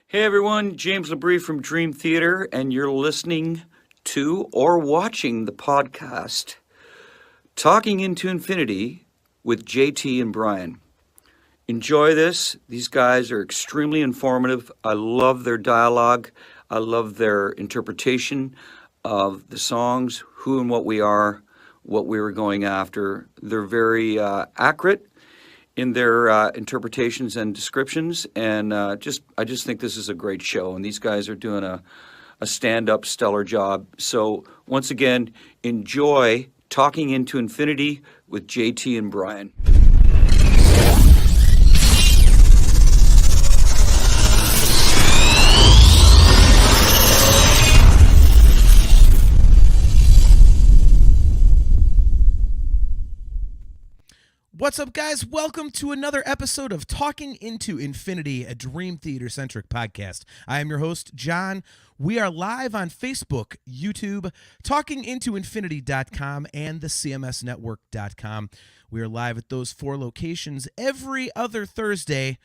Hey everyone, James Labrie from Dream Theater, and you're listening to or watching the podcast Talking Into Infinity with JT and Brian. Enjoy this. These guys are extremely informative. I love their dialogue. I love their interpretation of the songs, who and what we are, what we were going after. They're very accurate in their interpretations and descriptions, and I just think this is a great show, and these guys are doing a stand-up stellar job. So once again, enjoy Talking Into Infinity with JT and Brian. What's up, guys? Welcome to another episode of Talking Into Infinity, a Dream Theater-centric podcast. I am your host, John. We are live on Facebook, YouTube, talkingintoinfinity.com, and the cmsnetwork.com. We are live at those four locations every other Thursday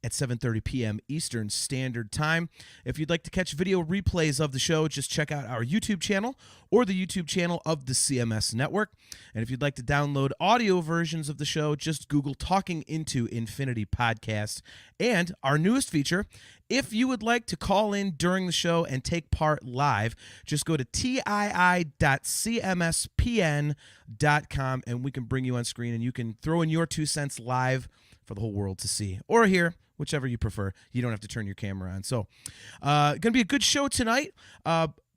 at 7:30 p.m. Eastern Standard Time. If you'd like to catch video replays of the show, just check out our YouTube channel or the YouTube channel of the CMS Network. And if you'd like to download audio versions of the show, just Google Talking Into Infinity Podcast. And our newest feature, if you would like to call in during the show and take part live, just go to tii.cmspn.com and we can bring you on screen and you can throw in your 2 cents live for the whole world to see or hear, whichever you prefer. You don't have to turn your camera on. So, going to be a good show tonight.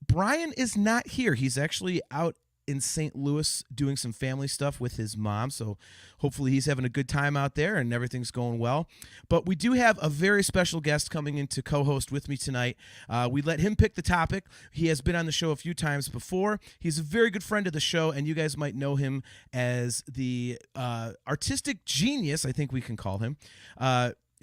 Brian is not here. He's actually out in St. Louis doing some family stuff with his mom. So hopefully he's having a good time out there and everything's going well. But we do have a very special guest coming in to co-host with me tonight. We let him pick the topic. He has been on the show a few times before. He's a very good friend of the show, and you guys might know him as the artistic genius, I think we can call him,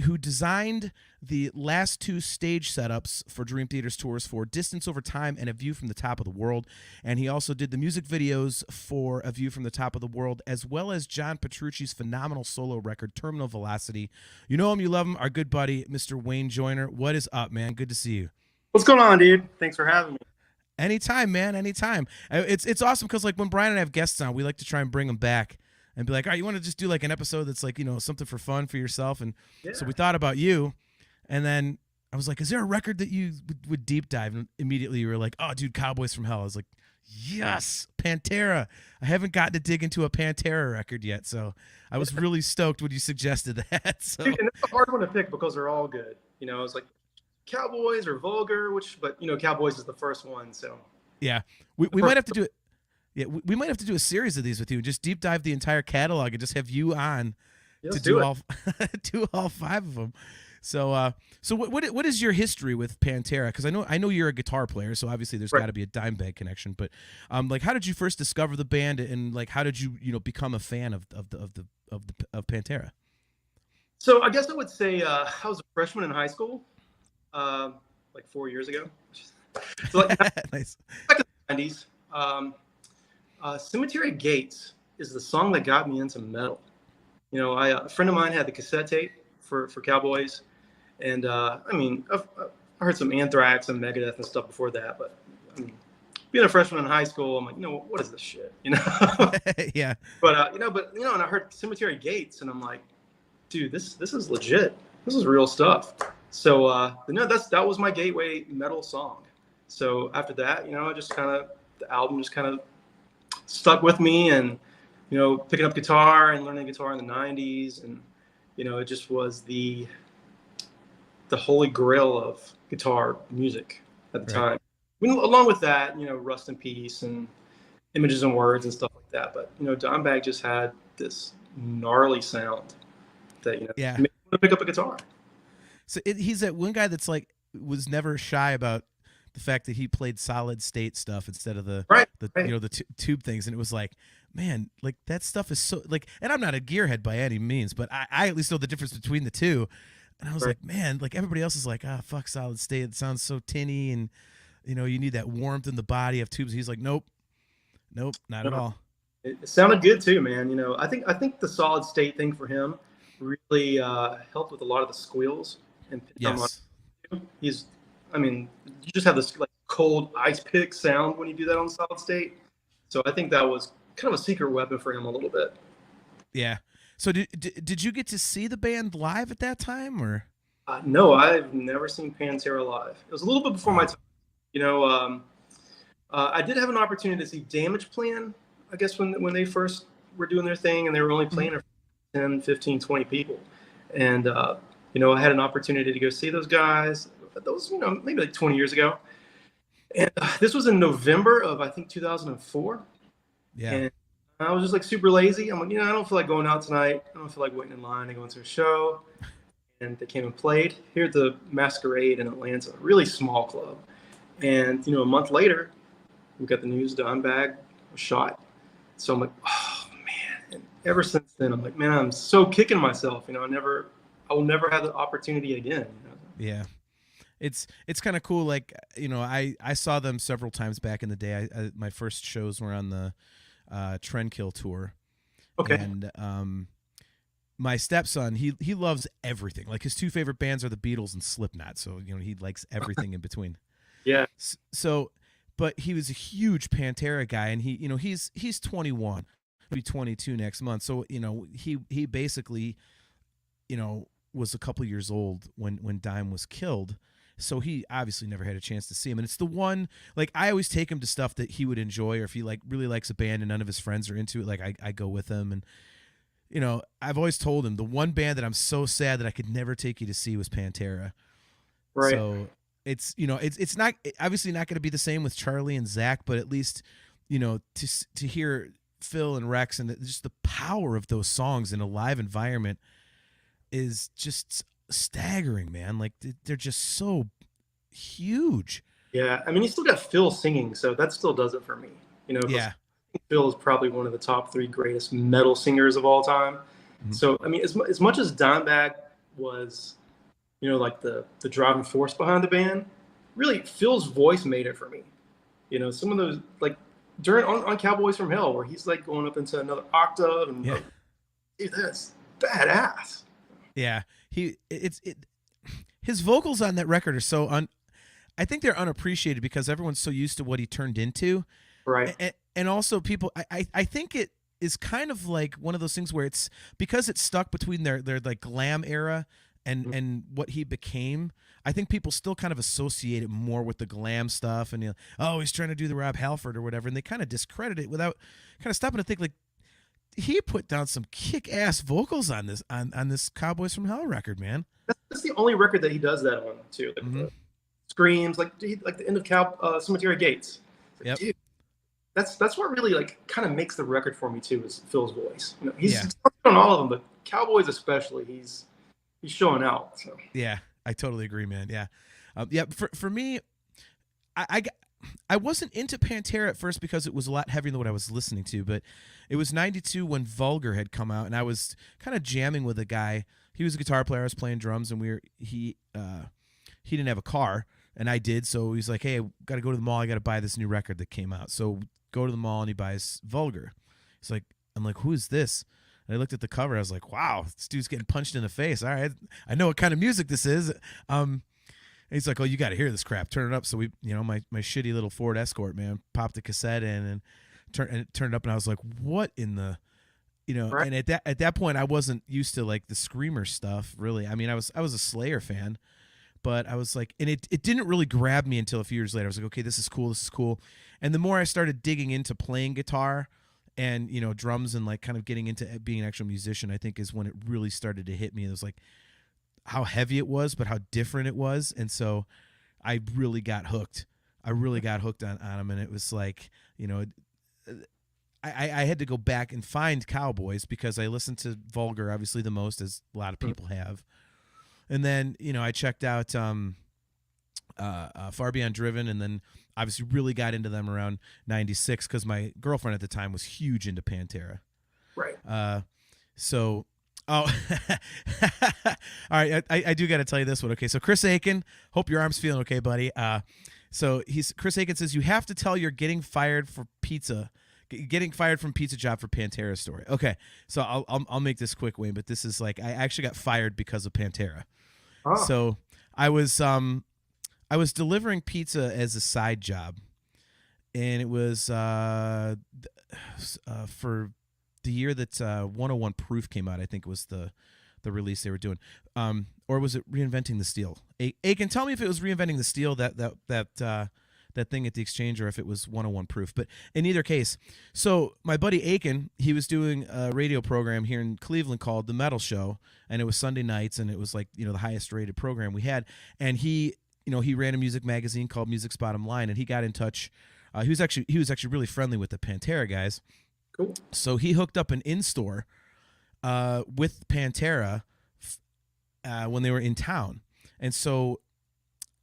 who designed the last 2 stage setups for Dream Theater's tours for Distance Over Time and A View from the Top of the World. And he also did the music videos for A View from the Top of the World, as well as John Petrucci's phenomenal solo record, Terminal Velocity. You know him, you love him, our good buddy, Mr. Wayne Joyner. What is up, man? Good to see you. What's going on, dude? Thanks for having me. Anytime, man, anytime. It's awesome because, like, when Brian and I have guests on, we like to try and bring them back and be like, all right, you want to just do like an episode that's like, you know, something for fun for yourself. And so we thought about you. And then I was like, is there a record that you would deep dive? And immediately you were like, oh, dude, Cowboys From Hell. I was like, yes, Pantera. I haven't gotten to dig into a Pantera record yet. So I was really stoked when you suggested that. So. Dude, and it's a hard one to pick because they're all good. You know, it's like Cowboys or Vulgar, but, you know, Cowboys is the first one. So yeah, we might have to do it. Yeah, we might have to do a series of these with you. Just deep dive the entire catalog and just have you on to do all do all 5 of them. So, what is your history with Pantera? Because I know you're a guitar player, so obviously there's got to be a dime-bag connection. But, like, how did you first discover the band, and like, how did you become a fan of Pantera? So I guess I would say I was a freshman in high school, like 4 years ago. So like, nice. Back in the 90s. Cemetery Gates is the song that got me into metal. You know, a friend of mine had the cassette tape for Cowboys, and I mean, I heard some Anthrax and Megadeth and stuff before that, but I mean, being a freshman in high school, I'm like, you know, what is this shit? You know? Yeah. But and I heard Cemetery Gates, and I'm like, dude, this is legit. This is real stuff. So that was my gateway metal song. So after that, you know, the album just kind of stuck with me, and you know, picking up guitar and learning guitar in the 90s, and you know, it just was the holy grail of guitar music at the time. I mean, along with that, you know, Rust in Peace and Images and Words and stuff like that. But you know, Dimebag just had this gnarly sound that, you know, made me want to pick up a guitar. So he's that one guy that's like was never shy about the fact that he played solid state stuff instead of the you know, the tube things, and it was like, man, like that stuff is so like, and I'm not a gearhead by any means, but I at least know the difference between the two, and I was like, man, like everybody else is like, fuck solid state, it sounds so tinny, and you know, you need that warmth in the body of tubes. He's like, nope, not at all. It sounded good too, man. You know, I think the solid state thing for him really helped with a lot of the squeals and He's, I mean, you just have this like cold ice pick sound when you do that on solid state. So I think that was kind of a secret weapon for him a little bit. Yeah. So did you get to see the band live at that time, or? No, I've never seen Pantera live. It was a little bit before my time. You know, I did have an opportunity to see Damage Plan, I guess, when they first were doing their thing, and they were only playing for 10, 15, 20 people. And, you know, I had an opportunity to go see those guys. That was, you know, maybe like 20 years ago. And this was in November of, I think, 2004. Yeah. And I was just like super lazy. I'm like, you know, I don't feel like going out tonight. I don't feel like waiting in line and going to a show. And they came and played here at the Masquerade in Atlanta, a really small club. And, you know, a month later, we got the news Dimebag was shot. So I'm like, oh, man. And ever since then, I'm like, man, I'm so kicking myself. You know, I will never have the opportunity again. You know? Yeah. It's kind of cool. Like, you know, I saw them several times back in the day. My first shows were on the Trendkill tour. Okay. And my stepson, he loves everything. Like, his two favorite bands are the Beatles and Slipknot. So, you know, he likes everything in between. Yeah. So, but he was a huge Pantera guy, and he, you know, he's 21, he'll be 22 next month. So, you know, he basically, you know, was a couple years old when Dime was killed. So he obviously never had a chance to see him. And it's the one, like, I always take him to stuff that he would enjoy, or if he like really likes a band and none of his friends are into it, like I go with him. And, you know, I've always told him the one band that I'm so sad that I could never take you to see was Pantera. Right. So it's, you know, it's not obviously not going to be the same with Charlie and Zach, but at least, you know, to hear Phil and Rex and just the power of those songs in a live environment is just staggering, man. Like, they're just so huge. Yeah. I mean, you still got Phil singing, so that still does it for me. You know, Yeah. Phil is probably one of the top 3 greatest metal singers of all time. Mm-hmm. So, I mean, as much as Dimebag was, you know, like the driving force behind the band, really Phil's voice made it for me. You know, some of those, like during on Cowboys From Hell, where he's like going up into another octave, and yeah. Dude, that's badass. Yeah, his vocals on that record are so I think they're unappreciated because everyone's so used to what he turned into. Right. And also people, I think it is kind of like one of those things where it's because it's stuck between their like glam era and what he became. I think people still kind of associate it more with the glam stuff, and, you know, oh, he's trying to do the Rob Halford or whatever, and they kind of discredit it without kind of stopping to think, like, he put down some kick-ass vocals on this Cowboys From Hell record, man. That's the only record that he does that on too. Like the screams, like the end of Cemetery Gates. Like, yep. Dude, that's what really like kind of makes the record for me too, is Phil's voice. You know, he's on all of them, but Cowboys especially, he's showing out. So yeah, I totally agree, man. Yeah, yeah. For me, I wasn't into Pantera at first because it was a lot heavier than what I was listening to, but it was 92 when Vulgar had come out, and I was kind of jamming with a guy. He was a guitar player, I was playing drums, and he didn't have a car, and I did, so he's like, hey, I got to go to the mall, I got to buy this new record that came out. So go to the mall, and he buys Vulgar. He's like, I'm like, who is this? And I looked at the cover, I was like, wow, this dude's getting punched in the face. All right, I know what kind of music this is. He's like, oh, you got to hear this crap. Turn it up. So we, you know, my shitty little Ford Escort, man, popped the cassette in and turned it up, and I was like, what in the, you know? Right. And at that point, I wasn't used to like the screamer stuff, really. I mean, I was a Slayer fan, but I was like, and it didn't really grab me until a few years later. I was like, okay, this is cool. And the more I started digging into playing guitar and, you know, drums and like kind of getting into being an actual musician, I think is when it really started to hit me. It was like how heavy it was, but how different it was. And so I really got hooked. on him. And it was like, you know, I had to go back and find Cowboys because I listened to Vulgar obviously the most, as a lot of people have. And then, you know, I checked out Far Beyond Driven, and then obviously really got into them around 96 because my girlfriend at the time was huge into Pantera. Right. So, all right, I do got to tell you this one. Okay, so Chris Aiken, hope your arm's feeling okay, buddy. So Chris Aiken says, you have to tell your getting fired from pizza job for Pantera story. Okay, so I'll make this quick, Wayne, but this is like, I actually got fired because of Pantera. Oh. So I was delivering pizza as a side job, and it was for the year that 101 Proof came out. I think it was the release they were doing, or was it Reinventing the Steel? Aiken, tell me if it was Reinventing the Steel, that thing at the Exchange, or if it was 101 Proof. But in either case, so my buddy Aiken, he was doing a radio program here in Cleveland called The Metal Show, and it was Sunday nights, and it was like, the highest rated program we had. And he ran a music magazine called Music's Bottom Line, and he got in touch. He was actually really friendly with the Pantera guys. Cool. So he hooked up an in-store with Pantera when they were in town. And so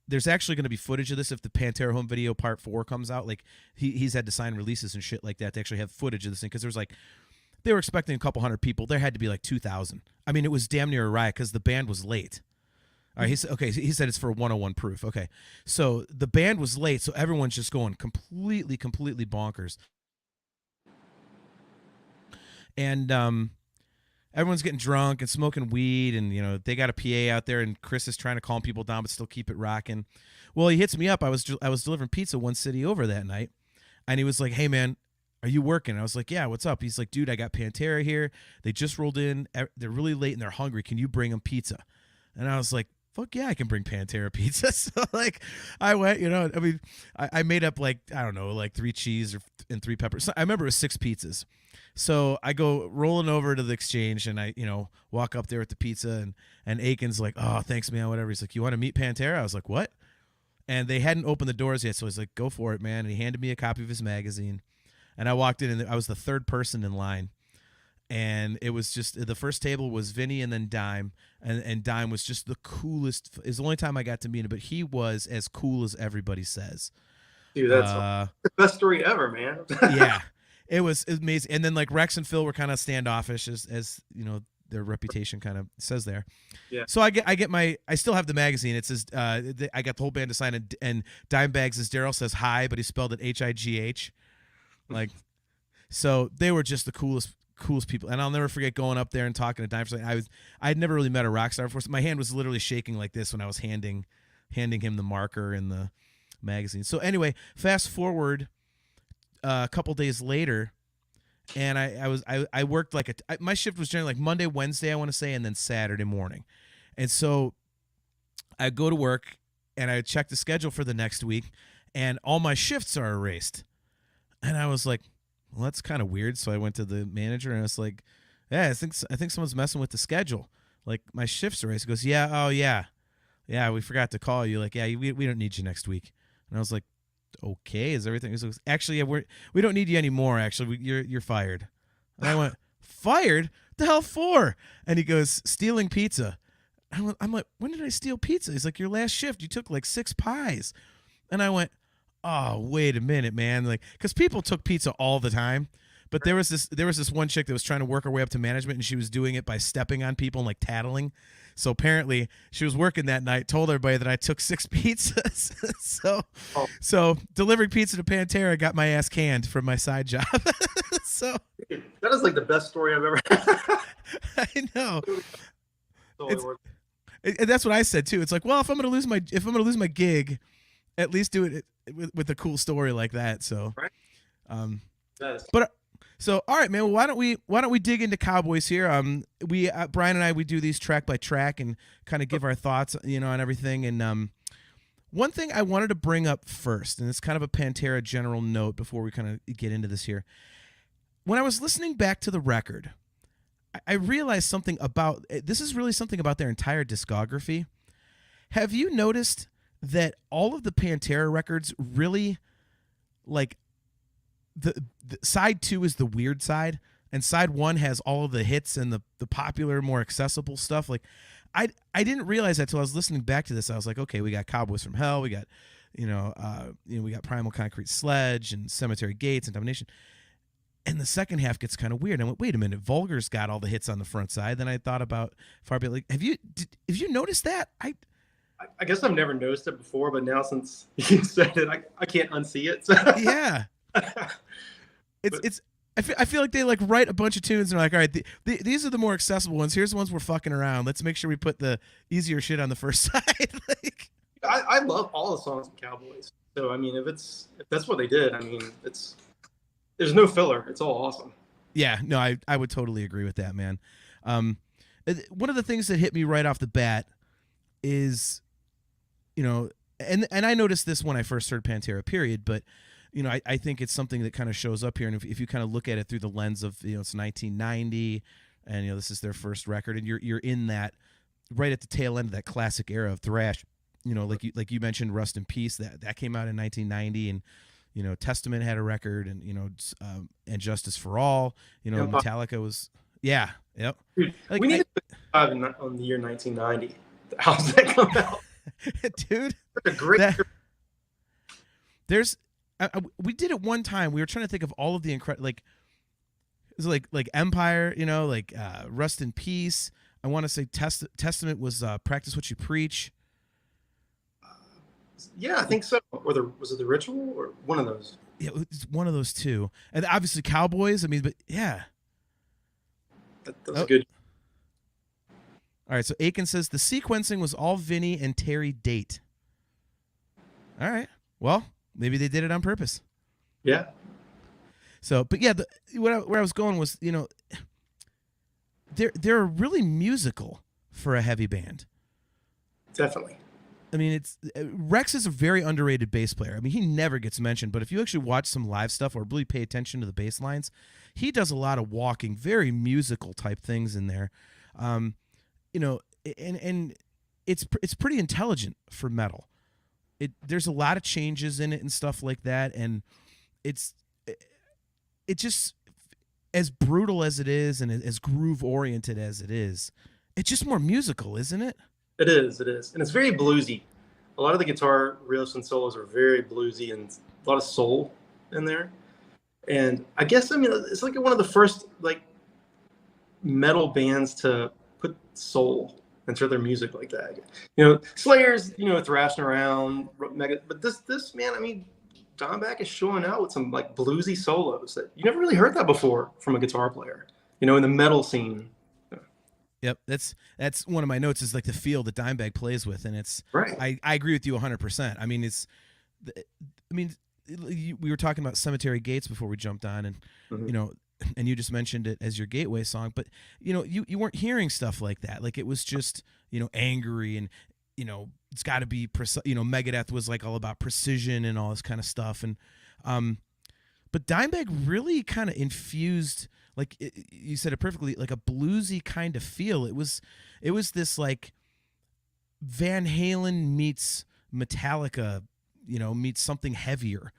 there's actually going to be footage of this if the Pantera Home Video Part 4 comes out. Like he's had to sign releases and shit like that to actually have footage of this thing, because there's like, they were expecting a couple hundred people. There had to be like 2,000. I mean, it was damn near a riot because the band was late. All right, he said it's for 101 Proof. Okay, so the band was late, so everyone's just going completely bonkers. And everyone's getting drunk and smoking weed, and they got a PA out there, and Chris is trying to calm people down but still keep it rocking. Well, he hits me up. I was delivering pizza one city over that night, and he was like, "Hey man, are you working?" I was like, "Yeah, what's up?" He's like, "Dude, I got Pantera here. They just rolled in. They're really late and they're hungry. Can you bring them pizza?" And I was like, "Fuck yeah, I can bring Pantera pizza." So like, I went. I made up like, I don't know, like 3 cheese and 3 peppers. So I remember it was 6 pizzas. So I go rolling over to the Exchange, and I walk up there with the pizza, and Aiken's like, "Oh, thanks man, whatever." He's like, "You want to meet Pantera?" I was like, "What?" And they hadn't opened the doors yet, so he's like, "Go for it, man." And he handed me a copy of his magazine, and I walked in, and I was the 3rd person in line. And it was just, the first table was Vinny and then Dime, and Dime was just the coolest. It's the only time I got to meet him, but he was as cool as everybody says. Dude, that's the best story ever, man. Yeah, it was amazing. And then like Rex and Phil were kind of standoffish, as their reputation kind of says there. Yeah. So I still have the magazine. It says I got the whole band to sign it, and Dime Bags, as Daryl says, hi, but he spelled it HIGH. Like, so they were just the coolest people, and I'll never forget going up there and talking to Dime. I'd never really met a rock star before. So my hand was literally shaking like this when I was handing him the marker and the magazine. So anyway, fast forward a couple days later, and I worked like my shift was generally like Monday, Wednesday, I want to say, and then Saturday morning. And so I go to work and I check the schedule for the next week, and all my shifts are erased. And I was like, well, that's kind of weird. So I went to the manager and I was like, "Yeah, I think someone's messing with the schedule. Like my shifts are erased." He goes, "Yeah, oh yeah, we forgot to call you. Like, yeah, we don't need you next week." And I was like, "Okay, is everything?" He goes, "Actually, yeah, we don't need you anymore. Actually, you're fired." And I went, "Fired? The hell for?" And he goes, "Stealing pizza." I'm like, "When did I steal pizza?" He's like, "Your last shift, you took like 6 pies." And I went, "Oh, wait a minute, man!" Like, because people took pizza all the time, but there was this one chick that was trying to work her way up to management, and she was doing it by stepping on people and like tattling. So apparently, she was working that night, told everybody that I took 6 pizzas. So delivering pizza to Pantera got my ass canned from my side job. So that is like the best story I've ever had. I know. And that's what I said too. It's like, well, if I'm gonna lose my gig, at least do it with a cool story like that. So, right. But so all right, man. Well, why don't we dig into Cowboys here? Brian and I, we do these track by track and kind of give our thoughts, on everything. And one thing I wanted to bring up first, and it's kind of a Pantera general note before we kind of get into this here. When I was listening back to the record, I realized something about this is really something about their entire discography. Have you noticed that all of the Pantera records really, like, the side 2 is the weird side, and side 1 has all of the hits and the popular, more accessible stuff? Like, I didn't realize that till I was listening back to this. I was like, okay, we got Cowboys From Hell, we got we got Primal Concrete Sledge and Cemetery Gates and Domination. And the second half gets kind of weird. I went, wait a minute, Vulgar's got all the hits on the front side. Then I thought about Far-Beyond. Like, have you noticed that? I guess I've never noticed it before, but now since you said it, I can't unsee it. So. Yeah. It's I feel like they like write a bunch of tunes and they're like, all right, these are the more accessible ones. Here's the ones we're fucking around. Let's make sure we put the easier shit on the first side. Like, I love all the songs of Cowboys. So I mean, if that's what they did, I mean, there's no filler. It's all awesome. yeah, no, I would totally agree with that, man. One of the things that hit me right off the bat is, you know, and I noticed this when I first heard Pantera, period, but you know, I think it's something that kind of shows up here. And if you kind of look at it through the lens of, you know, it's 1990 and, you know, this is their first record and you're in that right at the tail end of that classic era of thrash, you know, like you mentioned, Rust in Peace, that came out in 1990 and, you know, Testament had a record and, you know, and Justice for All, you know, Metallica was, yeah. Yep. Dude, like, we need to put on the year 1990. How's that come out? Dude, Such a great. There's, we did it one time. We were trying to think of all of the incredible, like, it was like Empire, you know, like Rust in Peace. I want to say Testament was Practice What You Preach. Yeah, I think so. Or was it The Ritual or one of those? Yeah, it's one of those two. And obviously Cowboys. I mean, but yeah. That's good. All right, so Aiken says the sequencing was all Vinny and Terry Date. All right. Well, maybe they did it on purpose. Yeah. So, but yeah, where I was going was, you know, they're really musical for a heavy band. Definitely. I mean, Rex is a very underrated bass player. I mean, he never gets mentioned, but if you actually watch some live stuff or really pay attention to the bass lines, he does a lot of walking, very musical type things in there. You know, and it's pretty intelligent for metal. There's a lot of changes in it and stuff like that, and it just, as brutal as it is and as groove oriented as it is, it's just more musical, isn't it? It is, and it's very bluesy. A lot of the guitar riffs and solos are very bluesy and a lot of soul in there. And I guess, I mean, it's like one of the first like metal bands to put soul into their music like that. You know, Slayer's, you know, thrashing around, but this man, I mean, Dimebag is showing out with some like bluesy solos that you never really heard that before from a guitar player, you know, in the metal scene. Yep, that's one of my notes is like the feel that Dimebag plays with, and it's right. I agree with you 100%. I mean, we were talking about Cemetery Gates before we jumped on, and you know, and you just mentioned it as your gateway song, but you know, you weren't hearing stuff like that. Like it was just, you know, angry and, you know, it's got to be you know, Megadeth was like all about precision and all this kind of stuff, and but Dimebag really kind of infused, like you said it perfectly, like a bluesy kind of feel. It was this like Van Halen meets Metallica, you know, meets something heavier.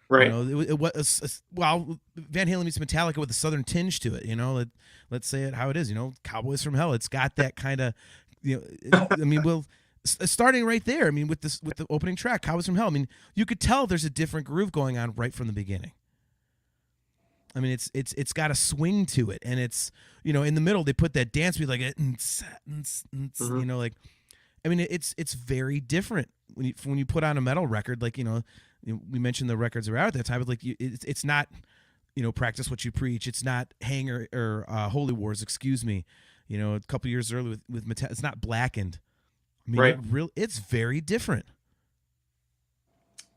Right. You know, it was well, Van Halen meets Metallica with a southern tinge to it. You know, let's say it how it is. You know, Cowboys from Hell. It's got that kind of, you know. I mean, well, starting right there. I mean, with the opening track, Cowboys from Hell. I mean, you could tell there's a different groove going on right from the beginning. I mean, it's got a swing to it, and it's, you know, in the middle they put that dance beat like it, you know, like, I mean, it's very different when you put on a metal record, like, you know, we mentioned the records around at that time, but like it's not, you know, Practice What You Preach, it's not Hanger or Holy Wars, excuse me, you know, a couple years earlier with Metallica, it's not Blackened. I mean, right. It's very different.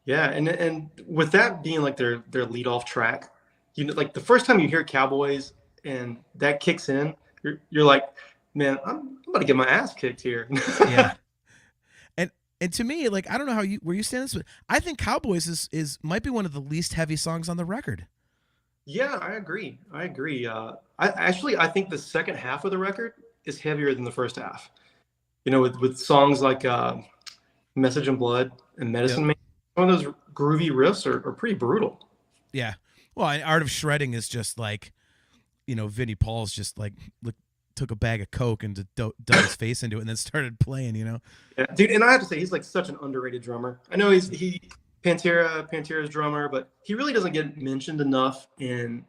Yeah, and with that being like their lead off track. You know, like the first time you hear Cowboys and that kicks in, you're like, man, I'm about to get my ass kicked here. Yeah. And to me, like, I don't know where you stand this, but I think Cowboys might be one of the least heavy songs on the record. Yeah, I agree. I think the second half of the record is heavier than the first half. You know, with songs like Message in Blood and Medicine Man, some of those groovy riffs are pretty brutal. Yeah. Well, and Art of Shredding is just like, you know, Vinnie Paul's just like took a bag of Coke and dug his face into it and then started playing, you know? Yeah, dude, and I have to say, he's like such an underrated drummer. I know Pantera's drummer, but he really doesn't get mentioned enough in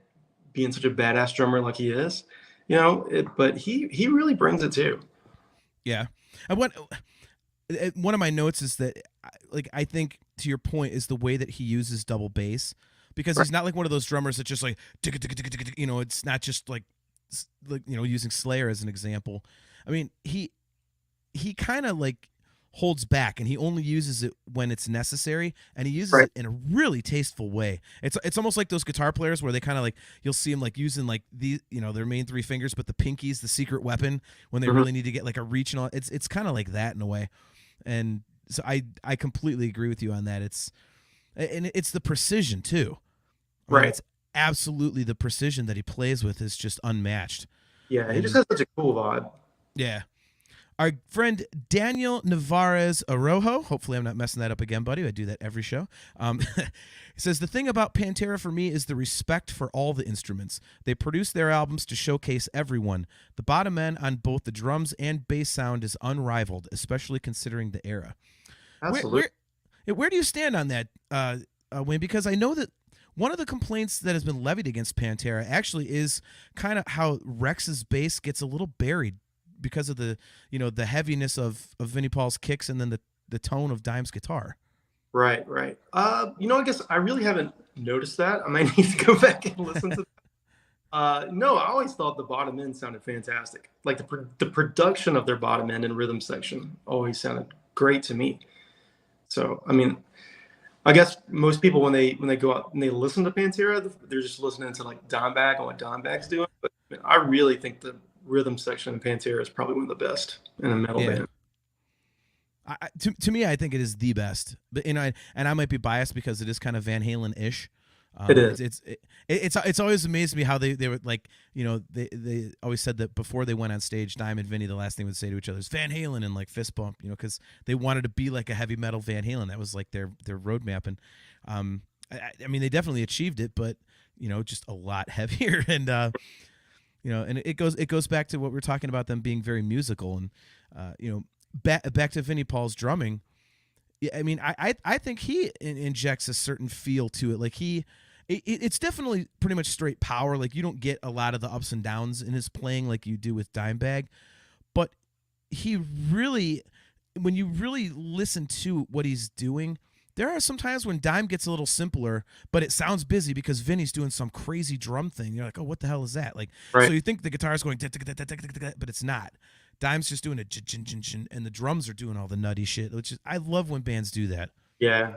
being such a badass drummer like he is, you know, but he really brings it too. Yeah. One of my notes is that, like, I think to your point is the way that he uses double bass. because he's not like one of those drummers that just like, you know, it's not just like you know, using Slayer as an example. I mean, he kind of like holds back, and he only uses it when it's necessary, and he uses it in a really tasteful way. It's almost like those guitar players where they kind of like, you'll see them like using like these, you know, their main three fingers, but the pinky's the secret weapon when they really need to get like a reach and all. It's kind of like that in a way. And so I completely agree with you on that. It's the precision too. I mean, it's absolutely the precision that he plays with is just unmatched. Yeah, he just has such a cool vibe. Yeah. Our friend Daniel Navarez Arojo, hopefully I'm not messing that up again, buddy. I do that every show. He says, the thing about Pantera for me is the respect for all the instruments. They produce their albums to showcase everyone. The bottom end on both the drums and bass sound is unrivaled, especially considering the era. Absolutely. Where do you stand on that, Wayne? Because I know that one of the complaints that has been levied against Pantera actually is kind of how Rex's bass gets a little buried because of the, you know, the heaviness of Vinnie Paul's kicks and then the tone of Dime's guitar. Right. You know, I guess I really haven't noticed that. I might need to go back and listen to that. No, I always thought the bottom end sounded fantastic. Like the production of their bottom end and rhythm section always sounded great to me. So, I mean, I guess most people when they go out and they listen to Pantera, they're just listening to like Dimebag and what Dimebag's doing. But I mean, I really think the rhythm section of Pantera is probably one of the best in a metal band. To me, I think it is the best. But you know, and I might be biased because it is kind of Van Halen-ish. It is. It's always amazed me how they were like, you know, they always said that before they went on stage, Dime and Vinny, the last thing they would say to each other is Van Halen and like fist bump, you know, because they wanted to be like a heavy metal Van Halen. That was like their roadmap, and I mean they definitely achieved it, but you know, just a lot heavier, and you know, and it goes back to what we're talking about, them being very musical, and you know, back to Vinnie Paul's drumming. I mean, I think he injects a certain feel to it. Like it's definitely pretty much straight power. Like you don't get a lot of the ups and downs in his playing like you do with Dimebag, but he really, when you really listen to what he's doing, there are some times when Dime gets a little simpler, but it sounds busy because Vinny's doing some crazy drum thing. You're like, oh, what the hell is that? Like, so you think the guitar is going, but it's not. Dime's just doing a and the drums are doing all the nutty shit, which is, I love when bands do that. Yeah.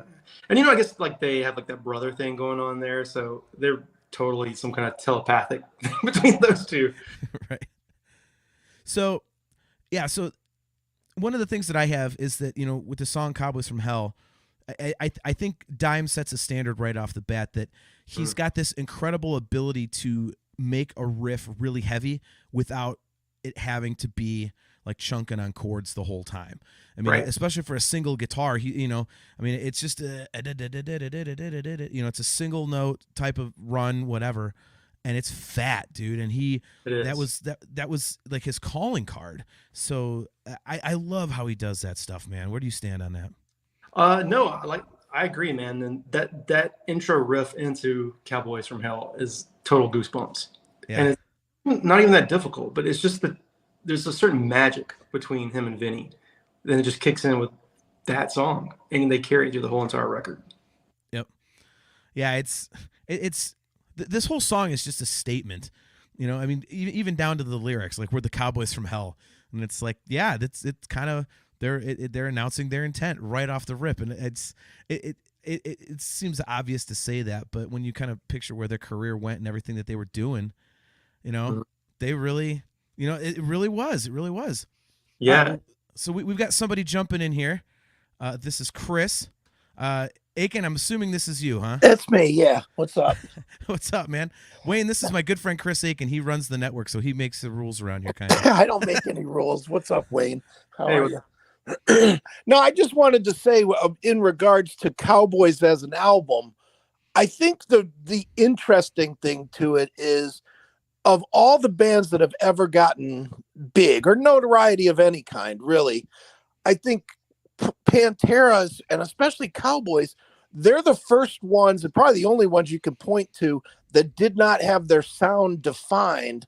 And, you know, I guess like they have like that brother thing going on there. So they're totally some kind of telepathic between those two. Right. So, yeah. So one of the things that I have is that, you know, with the song Cowboys From Hell, I think Dime sets a standard right off the bat that he's got this incredible ability to make a riff really heavy without it having to be like chunking on chords the whole time. I mean, especially for a single guitar, you know, I mean, it's just you know, it's a single note type of run, whatever, and it's fat, dude. And that was like his calling card. So I love how he does that stuff, man. Where do you stand on that? No, I agree, man. And that intro riff into Cowboys From Hell is total goosebumps. Yeah. And it's not even that difficult, but it's just that there's a certain magic between him and Vinny. Then it just kicks in with that song, and they carry it through the whole entire record. Yep. Yeah, it's this whole song is just a statement. You know, I mean, even down to the lyrics, like we're the Cowboys from Hell, and it's like, yeah, it's kind of they're announcing their intent right off the rip, and it seems obvious to say that, but when you kind of picture where their career went and everything that they were doing, you know, they really. You know, it really was. Yeah. So we've got somebody jumping in here. This is Chris. Aiken, I'm assuming this is you, huh? That's me, yeah. What's up? What's up, man? Wayne, this is my good friend Chris Aiken. He runs the network, so he makes the rules around here, kind of. I don't make any rules. What's up, Wayne? How are you? No, I just wanted to say, in regards to Cowboys as an album, I think the interesting thing to it is, of all the bands that have ever gotten big or notoriety of any kind, really, I think Pantera's, and especially Cowboys, they're the first ones and probably the only ones you can point to that did not have their sound defined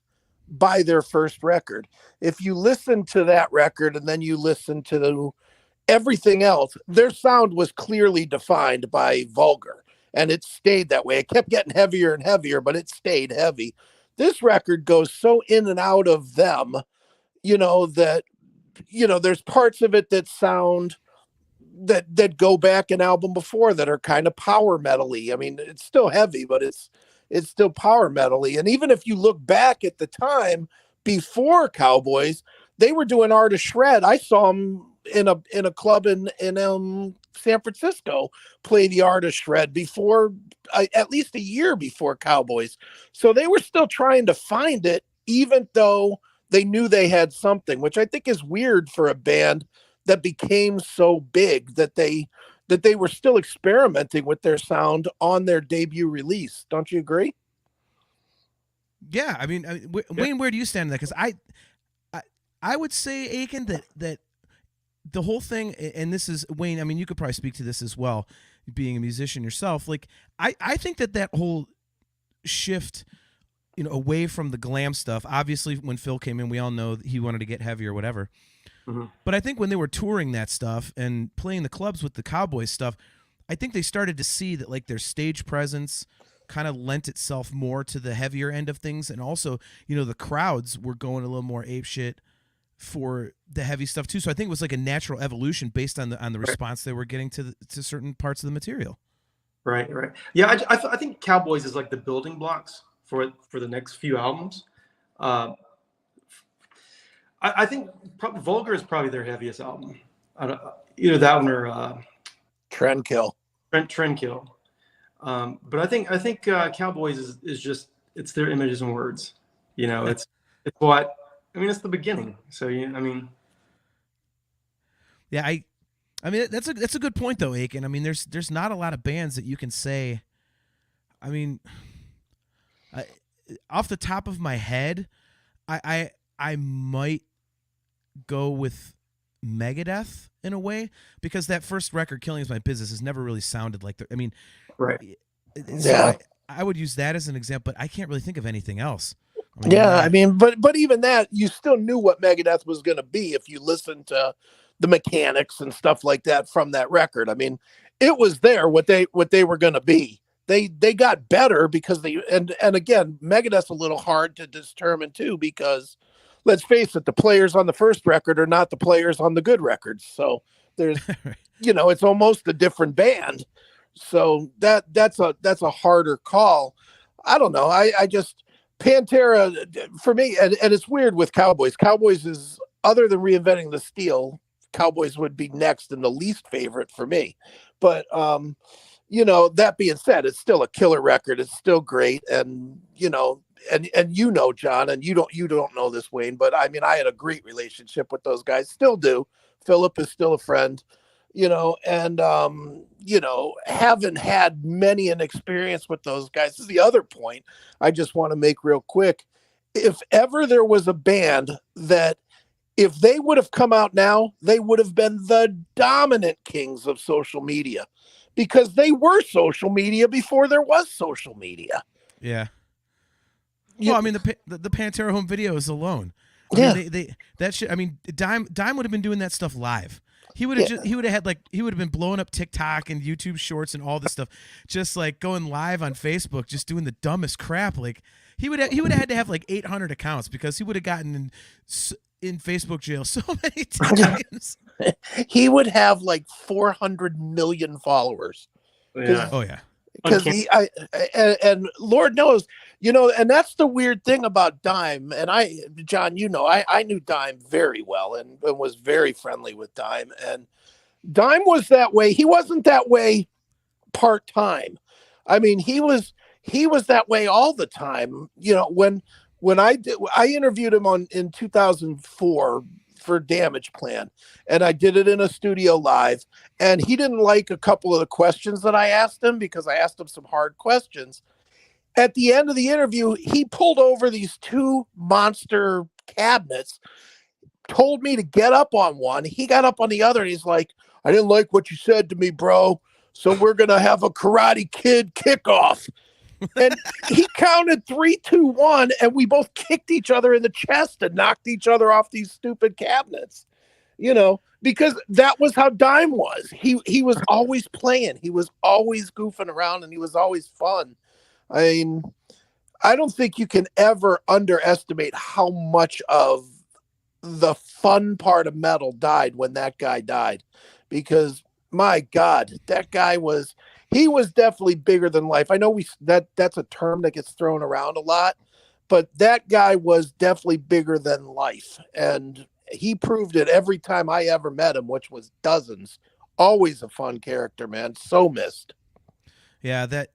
by their first record. If you listen to that record and then you listen to everything else, their sound was clearly defined by Vulgar. and it stayed that way. It kept getting heavier and heavier, but it stayed heavy. This record goes so in and out of them, that, there's parts of it that sound that go back an album before that are kind of power metal-y. I mean, it's still heavy, but it's still power metal-y. And even if you look back at the time before Cowboys, they were doing Art of Shred. I saw them in a club in San Francisco play the Art of Shred before, at least a year before Cowboys. So they were still trying to find it, even though they knew they had something, which I think is weird for a band that became so big that they were still experimenting with their sound on their debut release. Don't you agree? Yeah, I mean, Wayne, where do you stand on that? Because I would say, Aiken, that the whole thing, and this is Wayne. I mean, you could probably speak to this as well, being a musician yourself. Like, I think that whole shift, away from the glam stuff. Obviously, when Phil came in, we all know he wanted to get heavy or whatever. Mm-hmm. But I think when they were touring that stuff and playing the clubs with the Cowboys stuff, I think they started to see that like their stage presence kind of lent itself more to the heavier end of things, and also, the crowds were going a little more apeshit for the heavy stuff too. So I think it was like a natural evolution based on the response they were getting to certain parts of the material. Right. Yeah, I think Cowboys is like the building blocks for the next few albums. I think Vulgar is probably their heaviest album. Either that one or Trendkill. Trendkill. But I think Cowboys is just, it's their images and words. It's what, it's the beginning. So I mean that's a good point though, Aiken. I mean, there's not a lot of bands that you can say. I mean, off the top of my head, I might go with Megadeth in a way, because that first record, Killing Is My Business, has never really sounded like right. So yeah. I would use that as an example, but I can't really think of anything else. But even that, you still knew what Megadeth was going to be if you listened to the mechanics and stuff like that from that record. I mean, it was there what they were going to be. They got better because and again, Megadeth's a little hard to determine too, because let's face it, the players on the first record are not the players on the good records. So there's, it's almost a different band. So that's a harder call. I don't know. I just, Pantera for me, and it's weird with Cowboys. Cowboys is, other than Reinventing the Steel, Cowboys would be next and the least favorite for me. But, that being said, it's still a killer record. It's still great. And, and John, and you don't know this, Wayne, but I mean, I had a great relationship with those guys, still do. Philip is still a friend, and, haven't had many an experience with those guys. This is the other point I just want to make real quick. If ever there was a band that, if they would have come out now, they would have been the dominant kings of social media, because they were social media before there was social media. Yeah. Well, I mean, the Pantera home videos alone. I mean, that shit. I mean, Dime would have been doing that stuff live. He would have he would have been blowing up TikTok and YouTube Shorts and all this stuff, just like going live on Facebook, just doing the dumbest crap. Like he would have had to have like 800 accounts, because he would have gotten in Facebook jail so many times. He would have like 400 million followers. Yeah. Oh yeah. Because and Lord knows, and that's the weird thing about Dime. And John, I knew Dime very well and was very friendly with Dime. And Dime was that way. He wasn't that way part-time. I mean, he was that way all the time. When I interviewed him in 2004 for Damage Plan, and I did it in a studio live, and he didn't like a couple of the questions that I asked him, because I asked him some hard questions. At the end of the interview, he pulled over these two monster cabinets, told me to get up on one. He got up on the other, and he's like, "I didn't like what you said to me, bro, so we're gonna have a Karate Kid kickoff." And he counted 3, 2, 1, and we both kicked each other in the chest and knocked each other off these stupid cabinets. because that was how Dime was. He was always playing. He was always goofing around, and he was always fun. I mean, I don't think you can ever underestimate how much of the fun part of metal died when that guy died, because my God, that guy was definitely bigger than life. I know that's a term that gets thrown around a lot, but that guy was definitely bigger than life. And he proved it every time I ever met him, which was dozens. Always a fun character, man. So missed. Yeah, that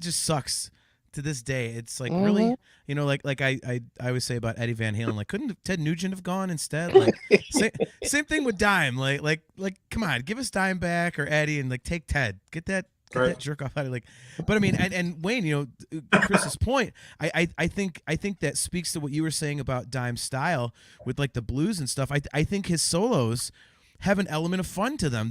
just sucks to this day. It's like really, like I always say about Eddie Van Halen, like couldn't Ted Nugent have gone instead? Like same thing with Dime. Like come on, give us Dime back or Eddie and like take Ted. Get that jerk off out of like. But I mean, and Wayne, Chris's point, I think that speaks to what you were saying about Dime's style with like the blues and stuff. I think his solos have an element of fun to them.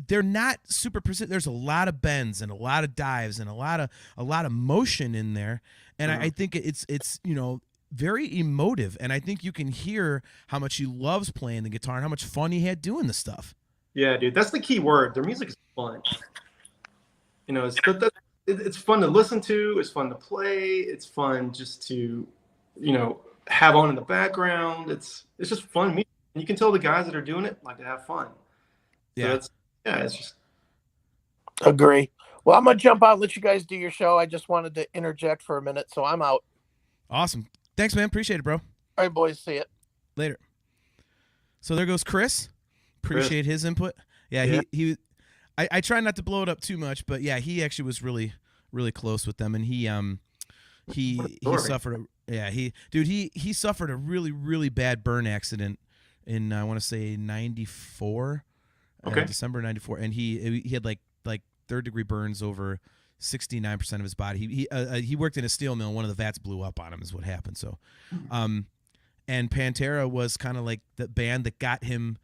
They're not super persistent. There's a lot of bends and a lot of dives and a lot of motion in there, and I think it's very emotive, and I think you can hear how much he loves playing the guitar and how much fun he had doing the stuff. Yeah, dude, that's the key word. Their music is fun. It's fun to listen to. It's fun to play. It's fun just to, have on in the background. It's just fun music, and you can tell the guys that are doing it like to have fun. Yeah. So it's just. Agree. Well, I'm going to jump out and let you guys do your show. I just wanted to interject for a minute, so I'm out. Awesome. Thanks, man. Appreciate it, bro. All right, boys. See it. Later. So there goes Chris. Appreciate his input. Yeah. I try not to blow it up too much, but yeah, he actually was really, really close with them, and he suffered he suffered a really, really bad burn accident in I want to say 94. December 94, and he had like third-degree burns over 69% of his body. He worked in a steel mill, and one of the vats blew up on him is what happened. So and Pantera was kind of like the band that got him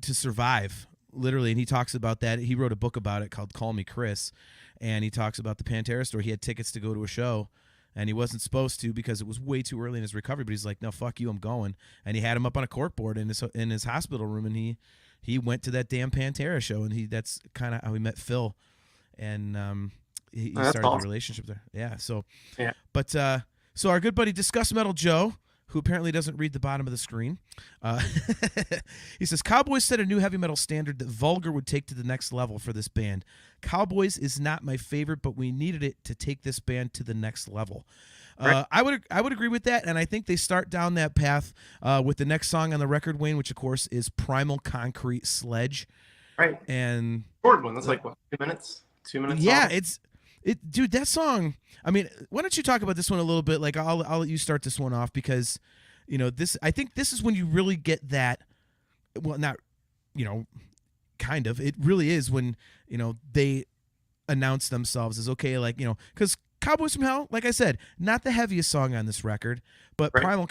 to survive, literally, and he talks about that. He wrote a book about it called Call Me Chris, and he talks about the Pantera story. He had tickets to go to a show, and he wasn't supposed to because it was way too early in his recovery, but he's like, no, fuck you, I'm going. And he had him up on a corkboard in his hospital room, and he went to that damn Pantera show, and that's kind of how he met Phil, and he started a relationship there. Yeah. So, yeah. But so our good buddy Discuss Metal Joe, who apparently doesn't read the bottom of the screen, he says Cowboys set a new heavy metal standard that Vulgar would take to the next level for this band. Cowboys is not my favorite, but we needed it to take this band to the next level. Right. I would agree with that, and I think they start down that path with the next song on the record, Wayne, which of course is Primal Concrete Sledge. Right. And short one. That's like what, 2 minutes? 2 minutes. Yeah, dude, that song. I mean, why don't you talk about this one a little bit? Like, I'll let you start this one off because, this. I think this is when you really get that. Well, not, kind of. It really is when they announce themselves as okay, like because Cowboys From Hell, like I said, not the heaviest song on this record, but right. Primal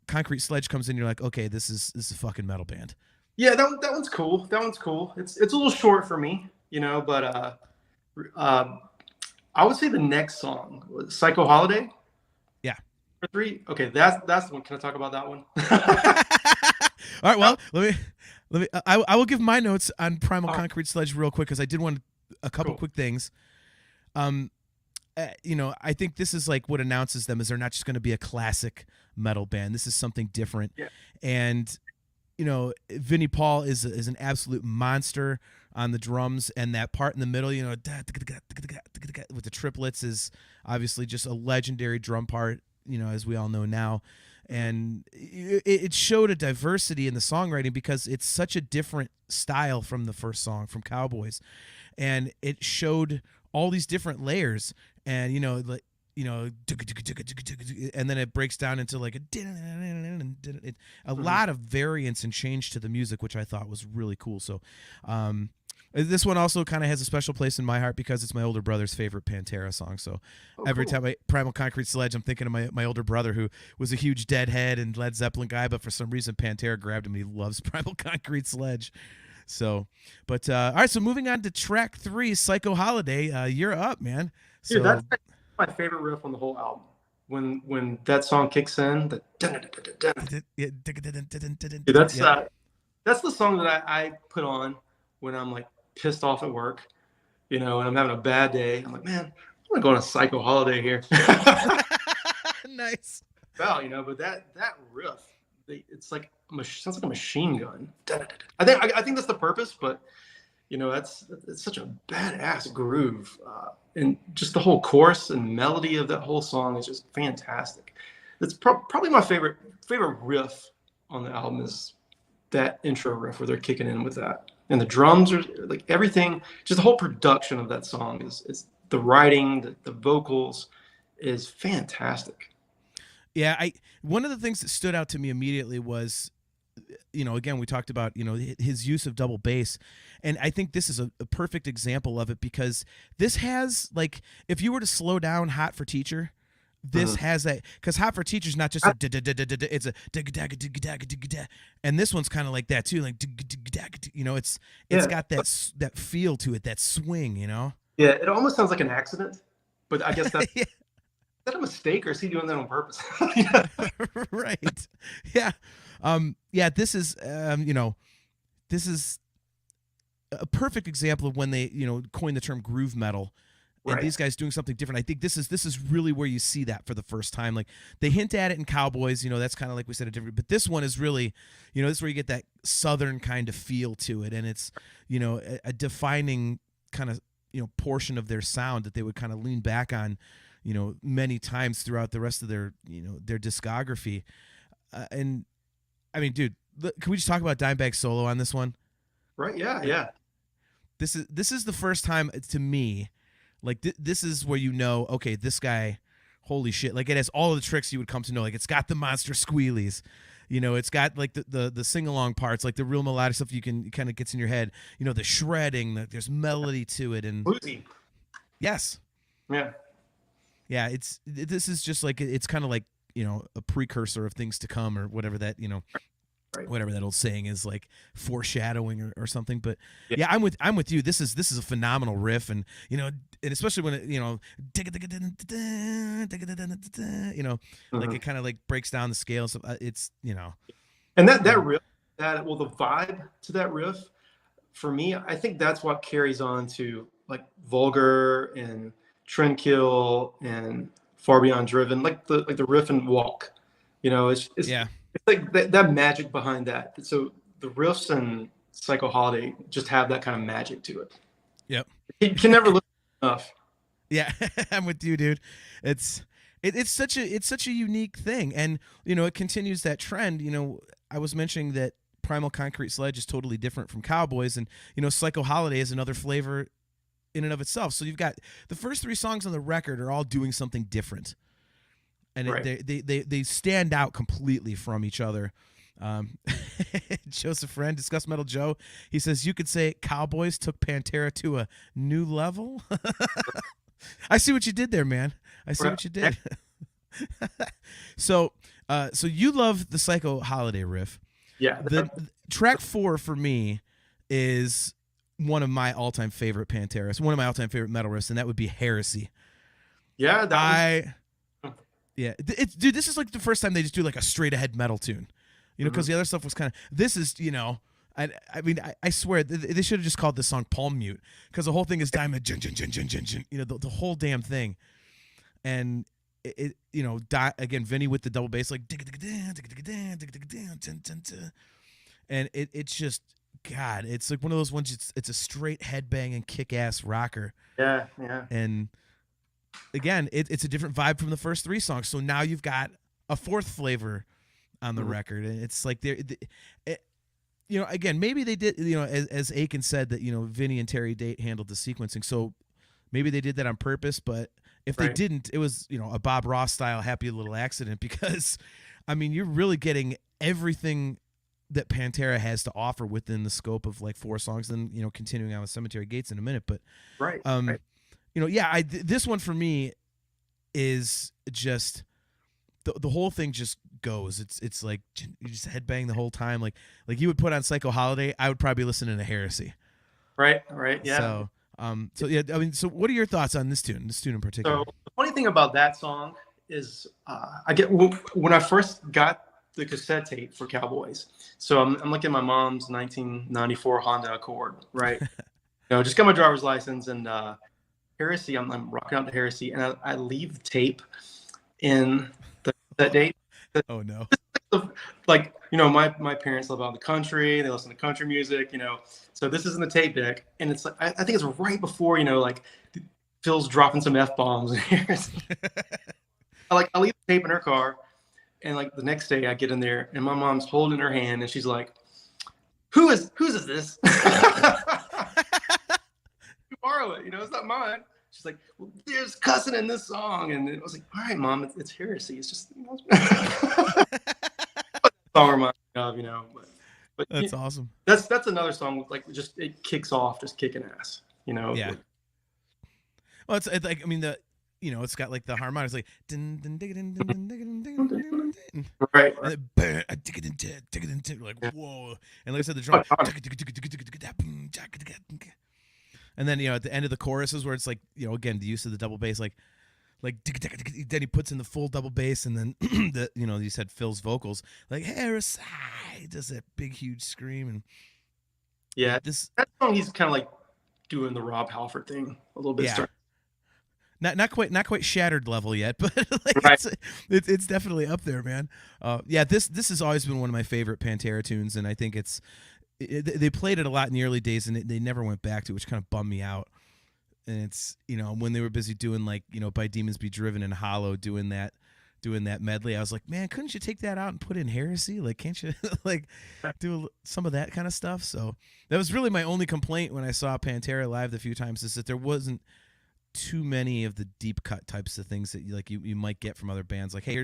Concrete Sledge comes in. You're like, okay, this is a fucking metal band. Yeah, that one's cool. That one's cool. It's a little short for me, but I would say the next song, Psycho Holiday. Yeah. 3. Okay, that's the one. Can I talk about that one? All right. Well, let me. I will give my notes on Primal Concrete Sledge real quick because I did want a couple quick things. I think this is like what announces them is they're not just going to be a classic metal band. This is something different. Yeah. And Vinnie Paul is an absolute monster on the drums, and that part in the middle, with the triplets is obviously just a legendary drum part, as we all know now. And it showed a diversity in the songwriting because it's such a different style from the first song from Cowboys. And it showed all these different layers, and and then it breaks down into like a lot of variance and change to the music, which I thought was really cool. So this one also kind of has a special place in my heart because it's my older brother's favorite Pantera song. So every time Primal Concrete Sledge, I'm thinking of my older brother, who was a huge Deadhead and Led Zeppelin guy, but for some reason Pantera grabbed him and he loves Primal Concrete Sledge. So, but all right, so moving on to track 3, Psycho Holiday. You're up, man. So Dude, that's my favorite riff on the whole album. when that song kicks in, the that's the song that I put on when I'm like pissed off at work, and I'm having a bad day. I'm like, man, I'm gonna go on a psycho holiday here. Nice. Well, but that riff, it's like sounds like a machine gun. I think that's the purpose, but it's such a badass groove, and just the whole chorus and melody of that whole song is just fantastic. It's probably my favorite riff on the album is that intro riff where they're kicking in with that, and the drums are like everything. Just the whole production of that song is the writing, the vocals is fantastic. Yeah, one of the things that stood out to me immediately was, again, we talked about, his use of double bass. And I think this is a perfect example of it, because this has, like, if you were to slow down Hot for Teacher, this has that, because Hot for Teacher is not just a it's a and this one's kind of like that too, like it's got that feel to it, that swing, Yeah, it almost sounds like an accident, but I guess that's is that a mistake, or is he doing that on purpose? Right. Yeah. This is this is a perfect example of when they coined the term groove metal, and right. These guys doing something different. I think this is really where you see that for the first time. Like, they hint at it in Cowboys, that's kind of like we said, a different, but this one is really, this is where you get that southern kind of feel to it, and it's a defining kind of portion of their sound that they would kind of lean back on many times throughout the rest of their their discography. And I mean, dude, can we just talk about Dimebag's solo on this one? Right. Yeah. This is the first time to me, like, this is where okay, this guy, holy shit, like, it has all of the tricks you would come to know. Like, it's got the monster squealies, it's got like the sing along parts, like the real melodic stuff you can kind of gets in your head, the shredding, there's melody to it, and bluesy. Yes. Yeah, this is just like, it's kind of like, a precursor of things to come, or whatever that, right. Whatever that old saying is, like foreshadowing or something. But yeah, I'm with you. This is a phenomenal riff, and and especially when it, like it kind of like breaks down the scale. So it's and that riff, the vibe to that riff, for me, I think that's what carries on to like Vulgar and Trendkill and Far Beyond Driven, like the riff and Walk. It's like that magic behind that. So the riffs and Psycho Holiday just have that kind of magic to it. Yep. You can never listen enough. Yeah, I'm with you, dude. It's such a unique thing, and it continues that trend. I was mentioning that Primal Concrete Sledge is totally different from Cowboys, and Psycho Holiday is another flavor in and of itself. So you've got the first 3 songs on the record are all doing something different, and right. they stand out completely from each other. Joseph Friend, Discuss Metal Joe, he says, you could say Cowboys took Pantera to a new level. I see what you did there, man. I see what you did. So you love the Psycho Holiday riff. Yeah. The track 4 for me is one of my all-time favorite Pantera. It's one of my all-time favorite metal riffs, and that would be Heresy. Yeah, dude, this is like the first time they just do like a straight ahead metal tune, because the other stuff was kind of, this is, I mean, I swear they should have just called this song Palm Mute, because the whole thing is diamond, the whole damn thing. And it again, Vinny with the double bass, like, and it's just, God, it's like one of those ones, it's a straight headbanging kick-ass rocker. Yeah. And again, it's a different vibe from the first 3 songs. So now you've got a 4th flavor on the record, and it's like again, maybe they did, as Aiken said, that Vinny and Terry Date handled the sequencing, so maybe they did that on purpose. But if they didn't, it was a Bob Ross style happy little accident, because I mean, you're really getting everything that Pantera has to offer within the scope of like 4 songs, and continuing on with Cemetery Gates in a minute. But right. This one for me is just the whole thing just goes. It's like you just headbang the whole time. Like you would put on Psycho Holiday, I would probably listen to Heresy. Right. Yeah. So yeah, I mean, so what are your thoughts on this tune in particular? So the funny thing about that song is when I first got the cassette tape for Cowboys. So I'm looking at my mom's 1994 Honda Accord, right? Just got my driver's license and Heresy. I'm rocking out to Heresy, and I leave the tape in the cassette tape. Oh no. Like, my parents live out in the country. They listen to country music, So this is in the tape deck, and it's like I think it's right before, like Phil's dropping some F-bombs. I leave the tape in her car, and like the next day I get in there, and my mom's holding her hand, and she's like, "Whose is this?" You borrow it, it's not mine. She's like, well, there's cussing in this song, and I was like, all right, Mom, it's Heresy. It's just song reminds me of, but that's awesome. That's another song like just it kicks off, just kicking ass, Yeah. Well, it's like it's got like the harmonics like right. Like whoa, and like I said, the drum. And then at the end of the choruses where it's like again the use of the double bass like then he puts in the full double bass and then you said Phil's vocals like Heresy does that big huge scream and that song he's kind of like doing the Rob Halford thing a little bit. Yeah. Not quite shattered level yet, but like right. it's definitely up there, man. This has always been one of my favorite Pantera tunes, and I think they played it a lot in the early days, and they never went back to it, which kind of bummed me out. And it's when they were busy doing like By Demons Be Driven and Hollow doing that medley, I was like, man, couldn't you take that out and put in Heresy? Like, can't you like do some of that kind of stuff? So that was really my only complaint when I saw Pantera live the few times, is that there wasn't too many of the deep cut types of things that you might get from other bands. Like, hey,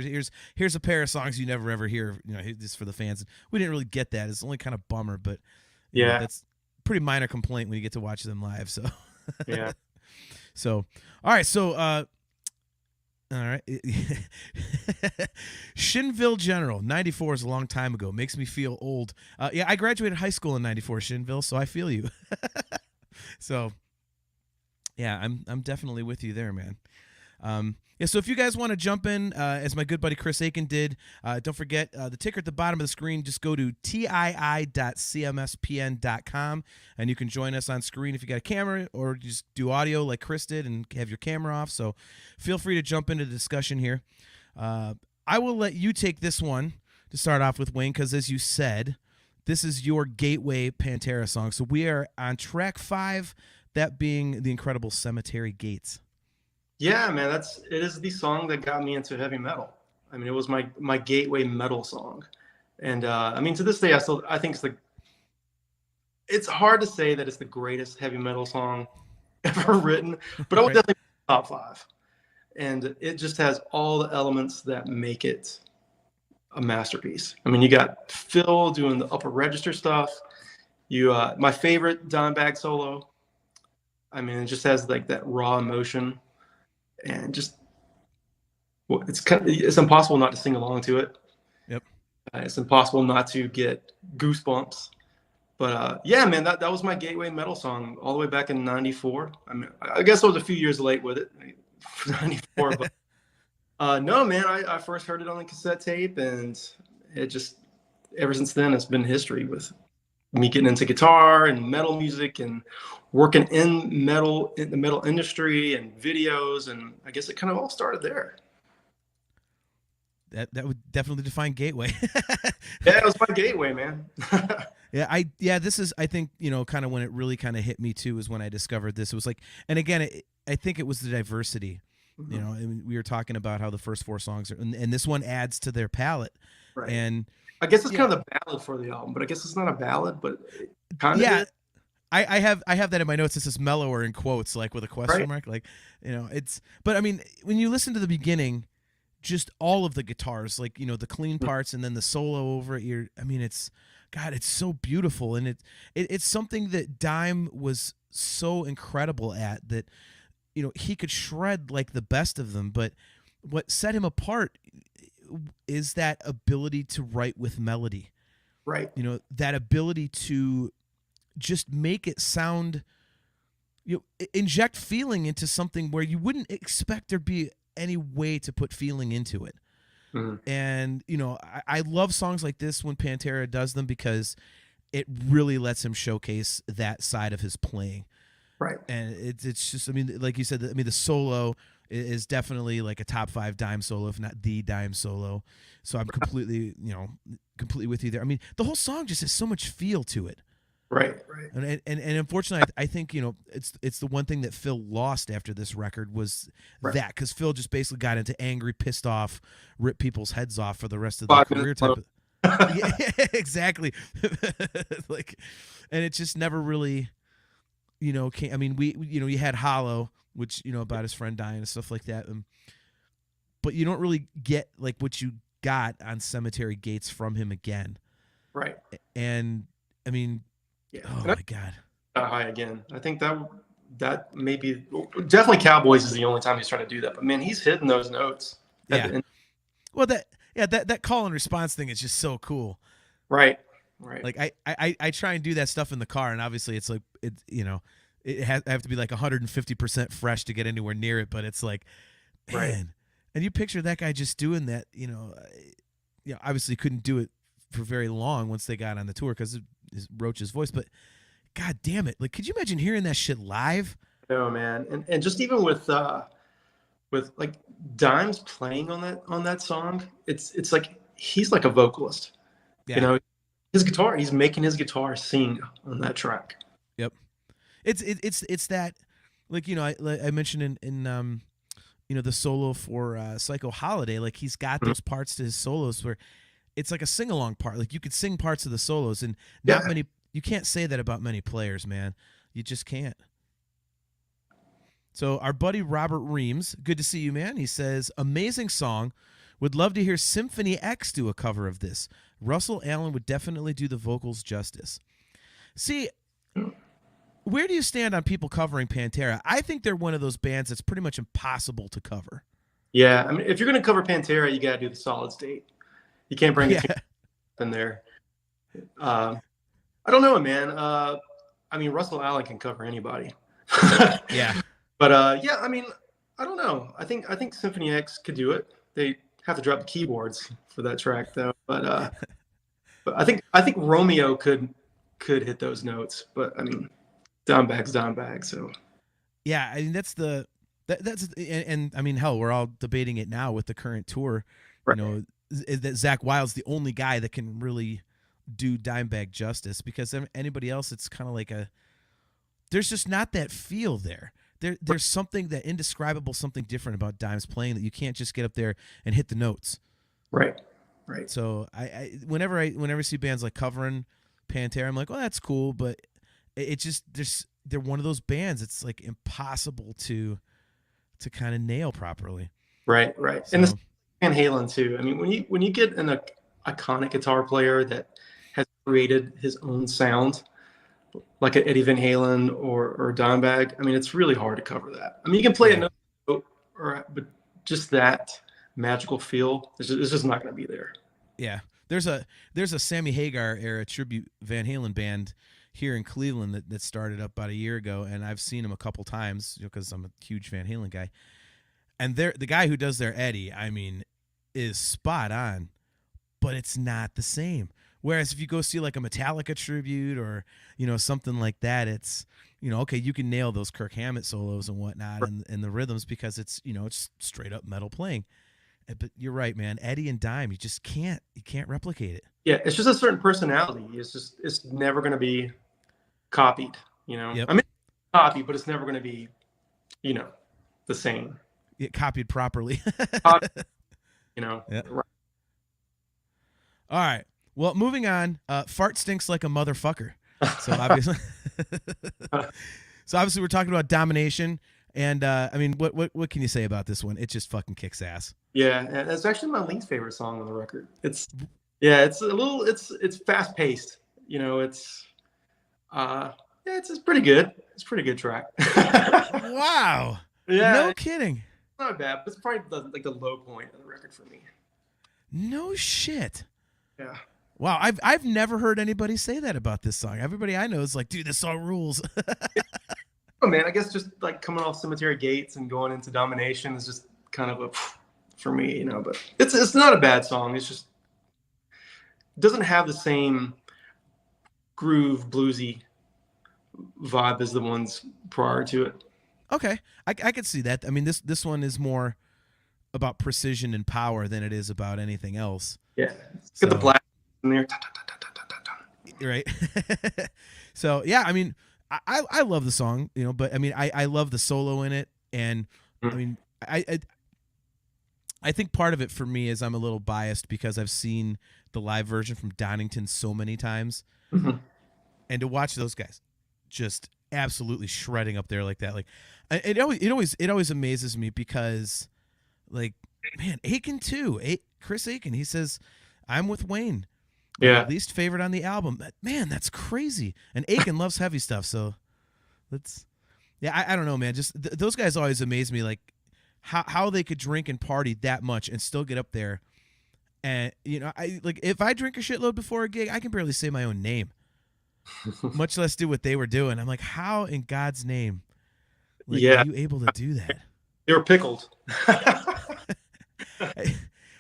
here's a pair of songs you never ever hear, just for the fans. We didn't really get that. It's only kind of bummer, but that's pretty minor complaint when you get to watch them live. So yeah. So all right, so all right. Shinville General, 94 is a long time ago. Makes me feel old. I graduated high school in 94, Shinville, so I feel you. So yeah, I'm definitely with you there, man. So if you guys want to jump in, as my good buddy Chris Aiken did, don't forget the ticker at the bottom of the screen. Just go to tii.cmspn.com, and you can join us on screen if you got a camera, or just do audio like Chris did and have your camera off. So feel free to jump into the discussion here. I will let you take this one to start off with, Wayne, because as you said, this is your gateway Pantera song. So we are on track 5. That being the incredible Cemetery Gates. Yeah, man, it is the song that got me into heavy metal. I mean, it was my gateway metal song, and to this day, I think it's hard to say that it's the greatest heavy metal song ever written, but I would definitely put top 5, and it just has all the elements that make it a masterpiece. I mean, you got Phil doing the upper register stuff. My favorite Dimebag solo. I mean, it just has like that raw emotion, and just it's impossible not to sing along to it. Yep. It's impossible not to get goosebumps. But yeah, man, that was my gateway metal song all the way back in '94. I mean, I guess I was a few years late with it, '94. But no, man, I first heard it on the cassette tape, and it just ever since then it's been history with me getting into guitar and metal music and working in the metal industry and videos, and I guess it kind of all started there. That would definitely define gateway. Yeah, it was my gateway, man. This is, I think, kind of when it really kind of hit me too, is when I discovered this. It was like, and again, I think it was the diversity. Mm-hmm. And we were talking about how the first 4 songs are, and this one adds to their palette. Right. And I guess it's kind of the ballad for the album, but I guess it's not a ballad, but it kind of is. I have that in my notes. This is mellower in quotes, like with a question mark, like it's. But I mean, when you listen to the beginning, just all of the guitars, like the clean parts, and then the solo over it. It's so beautiful, and it's something that Dime was so incredible at, that he could shred like the best of them. But what set him apart is that ability to write with melody, right? That ability to just make it sound, inject feeling into something where you wouldn't expect there'd be any way to put feeling into it. Mhm. And, you know, I love songs like this when Pantera does them because it really lets him showcase that side of his playing. Right. And it's just, I mean, like you said, I mean, the solo is definitely like a top 5 dime solo, if not the dime solo. So I'm completely with you there. I mean, the whole song just has so much feel to it. Right. And unfortunately, I think, you know, it's the one thing that Phil lost after this record was that, because Phil just basically got into angry, pissed off, rip people's heads off for the rest of their career type of. Yeah, exactly. Like, and it just never really, you know, came. I mean, you had Hollow, which, you know, about his friend dying and stuff like that, but you don't really get like what you got on Cemetery Gates from him again. Right. And I mean, oh my God. High again. I think that maybe definitely Cowboys is the only time he's trying to do that. But man, he's hitting those notes. Yeah. Well, that call and response thing is just so cool. Right. Like I try and do that stuff in the car, and obviously it's like I have to be like 150% fresh to get anywhere near it. But it's like, man, Right. And you picture that guy just doing that. Obviously couldn't do it for very long once they got on the tour because of Roach's voice. But God damn it! Like, could you imagine hearing that shit live? No, man, and just even with like Dimes playing on that song, it's like he's like a vocalist. Yeah. You know, his guitar, he's making his guitar sing on that track. Yep. It's that, like, you know, I mentioned in the solo for Psycho Holiday, like he's got those parts to his solos where it's like a sing along part. Like you could sing parts of the solos, and not many. You can't say that about many players, man. You just can't. So our buddy Robert Reams, good to see you, man. He says, amazing song. Would love to hear Symphony X do a cover of this. Russell Allen would definitely do the vocals justice. See, where do you stand on people covering Pantera? I think they're one of those bands that's pretty much impossible to cover. Yeah, I mean, if you're going to cover Pantera, you got to do the Solid State. You can't bring it in there. I don't know, man. I mean, Russell Allen can cover anybody. Yeah. But yeah, I mean, I don't know. I think Symphony X could do it. They have to drop the keyboards for that track, though. But I think Romeo could hit those notes. But I mean, Dimebag's. So yeah, I mean that's and I mean, hell, we're all debating it now with the current tour. Right. You know, that Zakk Wylde's the only guy that can really do Dimebag justice, because anybody else, it's kind of like there's just not that feel there. There's something, that indescribable, something different about Dimes playing that you can't just get up there and hit the notes. Right. So whenever I see bands like covering Pantera, I'm like, well, that's cool, but it just they're one of those bands. It's like impossible to kind of nail properly. Right. So, And this Van Halen too. I mean, when you get an iconic guitar player that has created his own sound, like an Eddie Van Halen or Dimebag, I mean, it's really hard to cover that. I mean, you can play a note, but just that magical feel is just not going to be there. Yeah, there's a Sammy Hagar era tribute Van Halen band here in Cleveland that started up about a year ago, and I've seen them a couple times because I'm a huge Van Halen guy. And the guy who does their Eddie, I mean, is spot on, but it's not the same. Whereas if you go see like a Metallica tribute or, you know, something like that, it's, you know, okay, you can nail those Kirk Hammett solos and whatnot and the rhythms because it's, you know, it's straight up metal playing. But you're right, man. Eddie and Dime, you can't replicate it. Yeah, it's just a certain personality. It's never going to be copied, you know. Yep. I mean, copied, but it's never going to be, you know, the same. It copied properly. You know. Yep. Right. All right. Well, moving on. Fart stinks like a motherfucker. So obviously, we're talking about Domination, and I mean, what can you say about this one? It just fucking kicks ass. Yeah, and it's actually my least favorite song on the record. It's fast paced. You know, it's pretty good. It's a pretty good track. Wow. Yeah. No kidding. Not bad, but it's probably the low point of the record for me. No shit. Yeah. Wow, I've never heard anybody say that about this song. Everybody I know is like, dude, this song rules. Oh man, I guess just like coming off Cemetery Gates and going into Domination is just kind of a for me, you know. But it's not a bad song. It's just doesn't have the same groove bluesy vibe as the ones prior to it. Okay, I could see that. I mean, this one is more about precision and power than it is about anything else. Yeah, get the black in there. Right. So yeah, I mean, I love the song, you know, but I mean, I love the solo in it, and I mean, I think part of it for me is I'm a little biased because I've seen the live version from Donington so many times, and to watch those guys just absolutely shredding up there like that, like it always amazes me because, like, man, Aiken too, Chris Aiken, he says, "I'm with Wayne." Yeah, least favorite on the album. Man, that's crazy. And Aiken loves heavy stuff, so let's. Yeah, I don't know, man. Just those guys always amaze me, like how they could drink and party that much and still get up there. And you know, I like if I drink a shitload before a gig, I can barely say my own name, much less do what they were doing. I'm like, how in God's name, like, are you able to do that? They were pickled.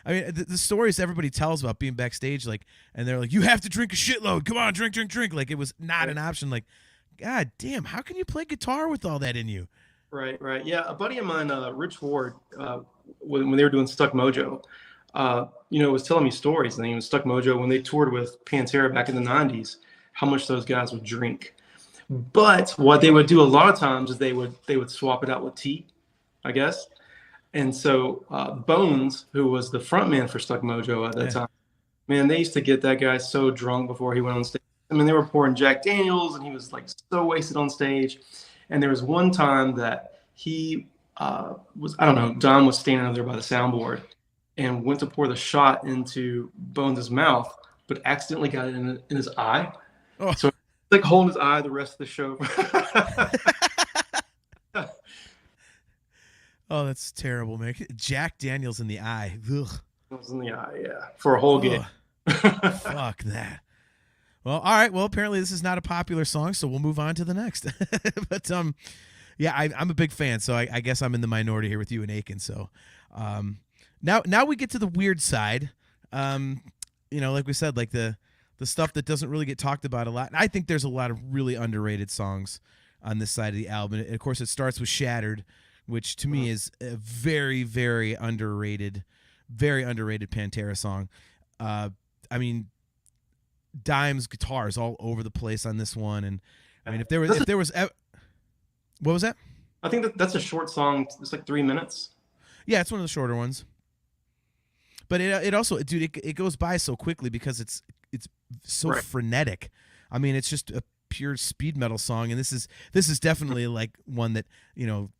I mean, the stories everybody tells about being backstage, like, and they're like, you have to drink a shitload. Come on, drink. Like, it was not an option. Like, God damn, how can you play guitar with all that in you? Right. Yeah, a buddy of mine, Rich Ward, when they were doing Stuck Mojo, you know, was telling me stories. And he was Stuck Mojo when they toured with Pantera back in the 90s, how much those guys would drink. But what they would do a lot of times is they would swap it out with tea, I guess. And so Bones, who was the front man for Stuck Mojo at that time, man, they used to get that guy so drunk before he went on stage. I mean, they were pouring Jack Daniels, and he was like so wasted on stage. And there was one time that he was, I don't know, Don was standing over there by the soundboard and went to pour the shot into Bones' mouth, but accidentally got it in his eye. Oh. So like holding his eye the rest of the show. Oh, that's terrible, man. Jack Daniels in the eye. Ugh. It was in the eye, yeah, for a whole game. Fuck that. Well, all right. Well, apparently this is not a popular song, so we'll move on to the next. But yeah, I'm a big fan, so I guess I'm in the minority here with you and Aiken. So now we get to the weird side. You know, like we said, like the stuff that doesn't really get talked about a lot. And I think there's a lot of really underrated songs on this side of the album. And of course, it starts with Shattered, which to me is a very, very underrated Pantera song. I mean, Dime's guitars all over the place on this one, and I mean, if there was, what was that? I think that's a short song. It's like 3 minutes. Yeah, it's one of the shorter ones. But it also, dude, it goes by so quickly because it's so frenetic. I mean, it's just a pure speed metal song, and this is definitely like one that, you know,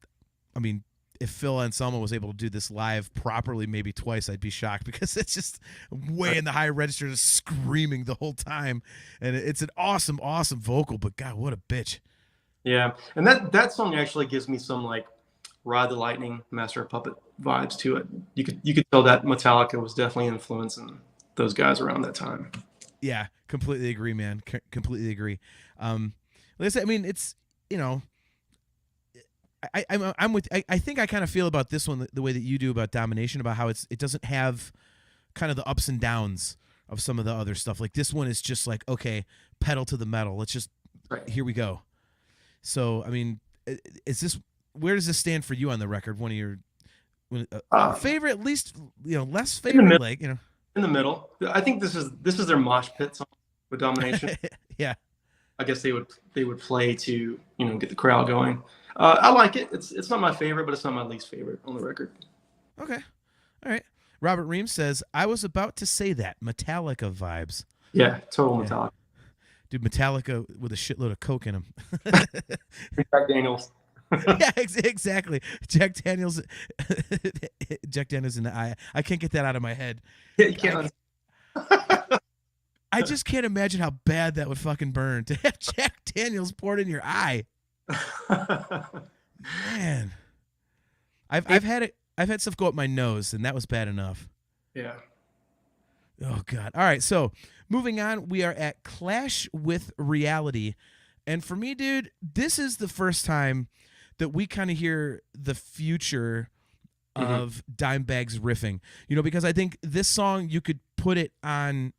I mean, if Phil Anselmo was able to do this live properly maybe twice, I'd be shocked because it's just way in the high register, just screaming the whole time. And it's an awesome, awesome vocal, but God, what a bitch. Yeah. And that song actually gives me some like Ride the Lightning, Master of Puppet vibes to it. You could tell that Metallica was definitely influencing those guys around that time. Yeah, completely agree, man. Completely agree. Like I said, I mean, it's, you know, I'm with. I think I kind of feel about this one the way that you do about Domination, about how it doesn't have kind of the ups and downs of some of the other stuff. Like this one is just like, okay, pedal to the metal. Let's just here we go. So I mean, where does this stand for you on the record? One of your favorite, least, you know, less favorite, like, you know, in the middle. I think this is their mosh pit song with Domination. Yeah, I guess they would play to, you know, get the crowd going. I like it. It's not my favorite, but it's not my least favorite on the record. Okay. All right. Robert Reams says, I was about to say that. Metallica vibes. Yeah, total Metallica. Dude, Metallica with a shitload of coke in them. Jack Daniels. Yeah, exactly. Jack Daniels in the eye. I can't get that out of my head. Yeah, you can't. I just can't imagine how bad that would fucking burn to have Jack Daniels poured in your eye. Man, I've had stuff go up my nose, and that was bad enough. Yeah. Oh God. All right. So moving on, we are at Clash with Reality, and for me, dude, this is the first time that we kind of hear the future of Dimebag's riffing. You know, because I think this song you could put it on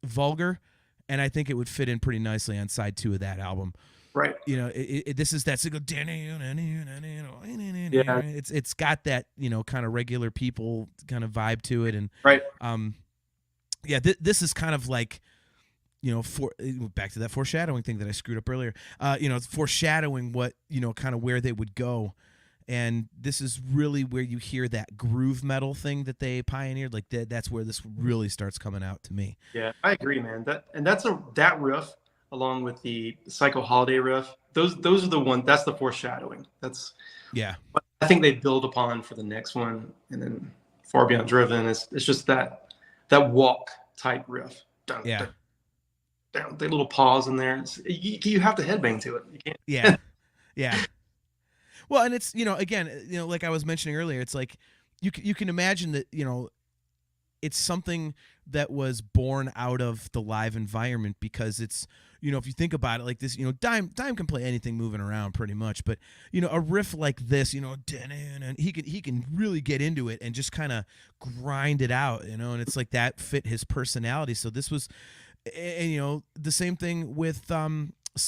Vulgar, and I think it would fit in pretty nicely on side 2 of that album. Right. You know, this is that single. Yeah. It's got that, you know, kind of Regular People kind of vibe to it, and right. Yeah, this is kind of like, you know, back to that foreshadowing thing that I screwed up earlier. You know, it's foreshadowing what, you know, kind of where they would go. And this is really where you hear that groove metal thing that they pioneered. Like that's where this really starts coming out to me. Yeah, I agree, man. That riff, along with the Psycho Holiday riff, those are the one. That's the foreshadowing. That's what I think they build upon for the next one, and then Far Beyond Driven. It's just that walk type riff. Dun, dun, dun, the little pause in there. You have to headbang to it. You can't. Yeah. Well, and it's, you know, again, you know, like I was mentioning earlier, it's like you can imagine that, you know, it's something that was born out of the live environment, because it's, you know, if you think about it like this, you know, Dime can play anything moving around pretty much, but, you know, a riff like this, you know, and he can really get into it and just kind of grind it out, you know, and it's like that fit his personality. So this was, and, you know, the same thing with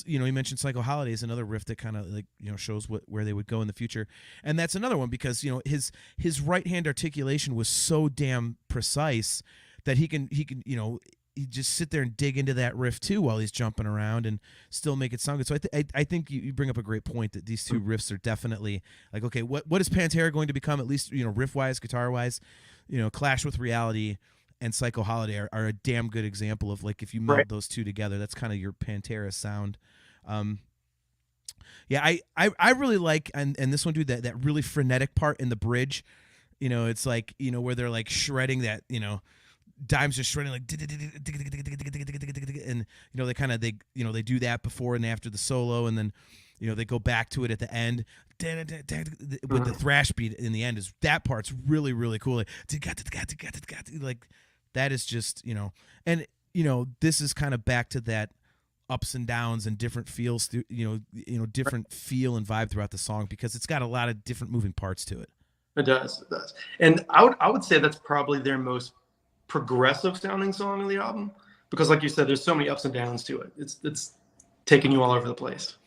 you know, you mentioned Psycho Holiday is another riff that kind of, like, you know, shows where they would go in the future. And that's another one because, you know, his right hand articulation was so damn precise that he can, you know, he just sit there and dig into that riff too while he's jumping around and still make it sound good. So I think you bring up a great point that these two riffs are definitely like, okay, what is Pantera going to become, at least, you know, riff wise, guitar wise? You know, Clash with Reality and Psycho Holiday are a damn good example of, like, if you meld those two together, that's kind of your Pantera sound. Yeah, I really like, and this one, dude, that really frenetic part in the bridge. You know, it's like, you know, where they're like shredding that, you know, Dime's just shredding like, and, you know, they do that before and after the solo, and then, you know, they go back to it at the end with the thrash beat in the end. Is that part's really, really cool. Like that is just, you know, and, you know, this is kind of back to that ups and downs and different feels, you know, different feel and vibe throughout the song, because it's got a lot of different moving parts to it. It does. And I would say that's probably their most progressive sounding song on the album, because, like you said, there's so many ups and downs to it. It's taking you all over the place.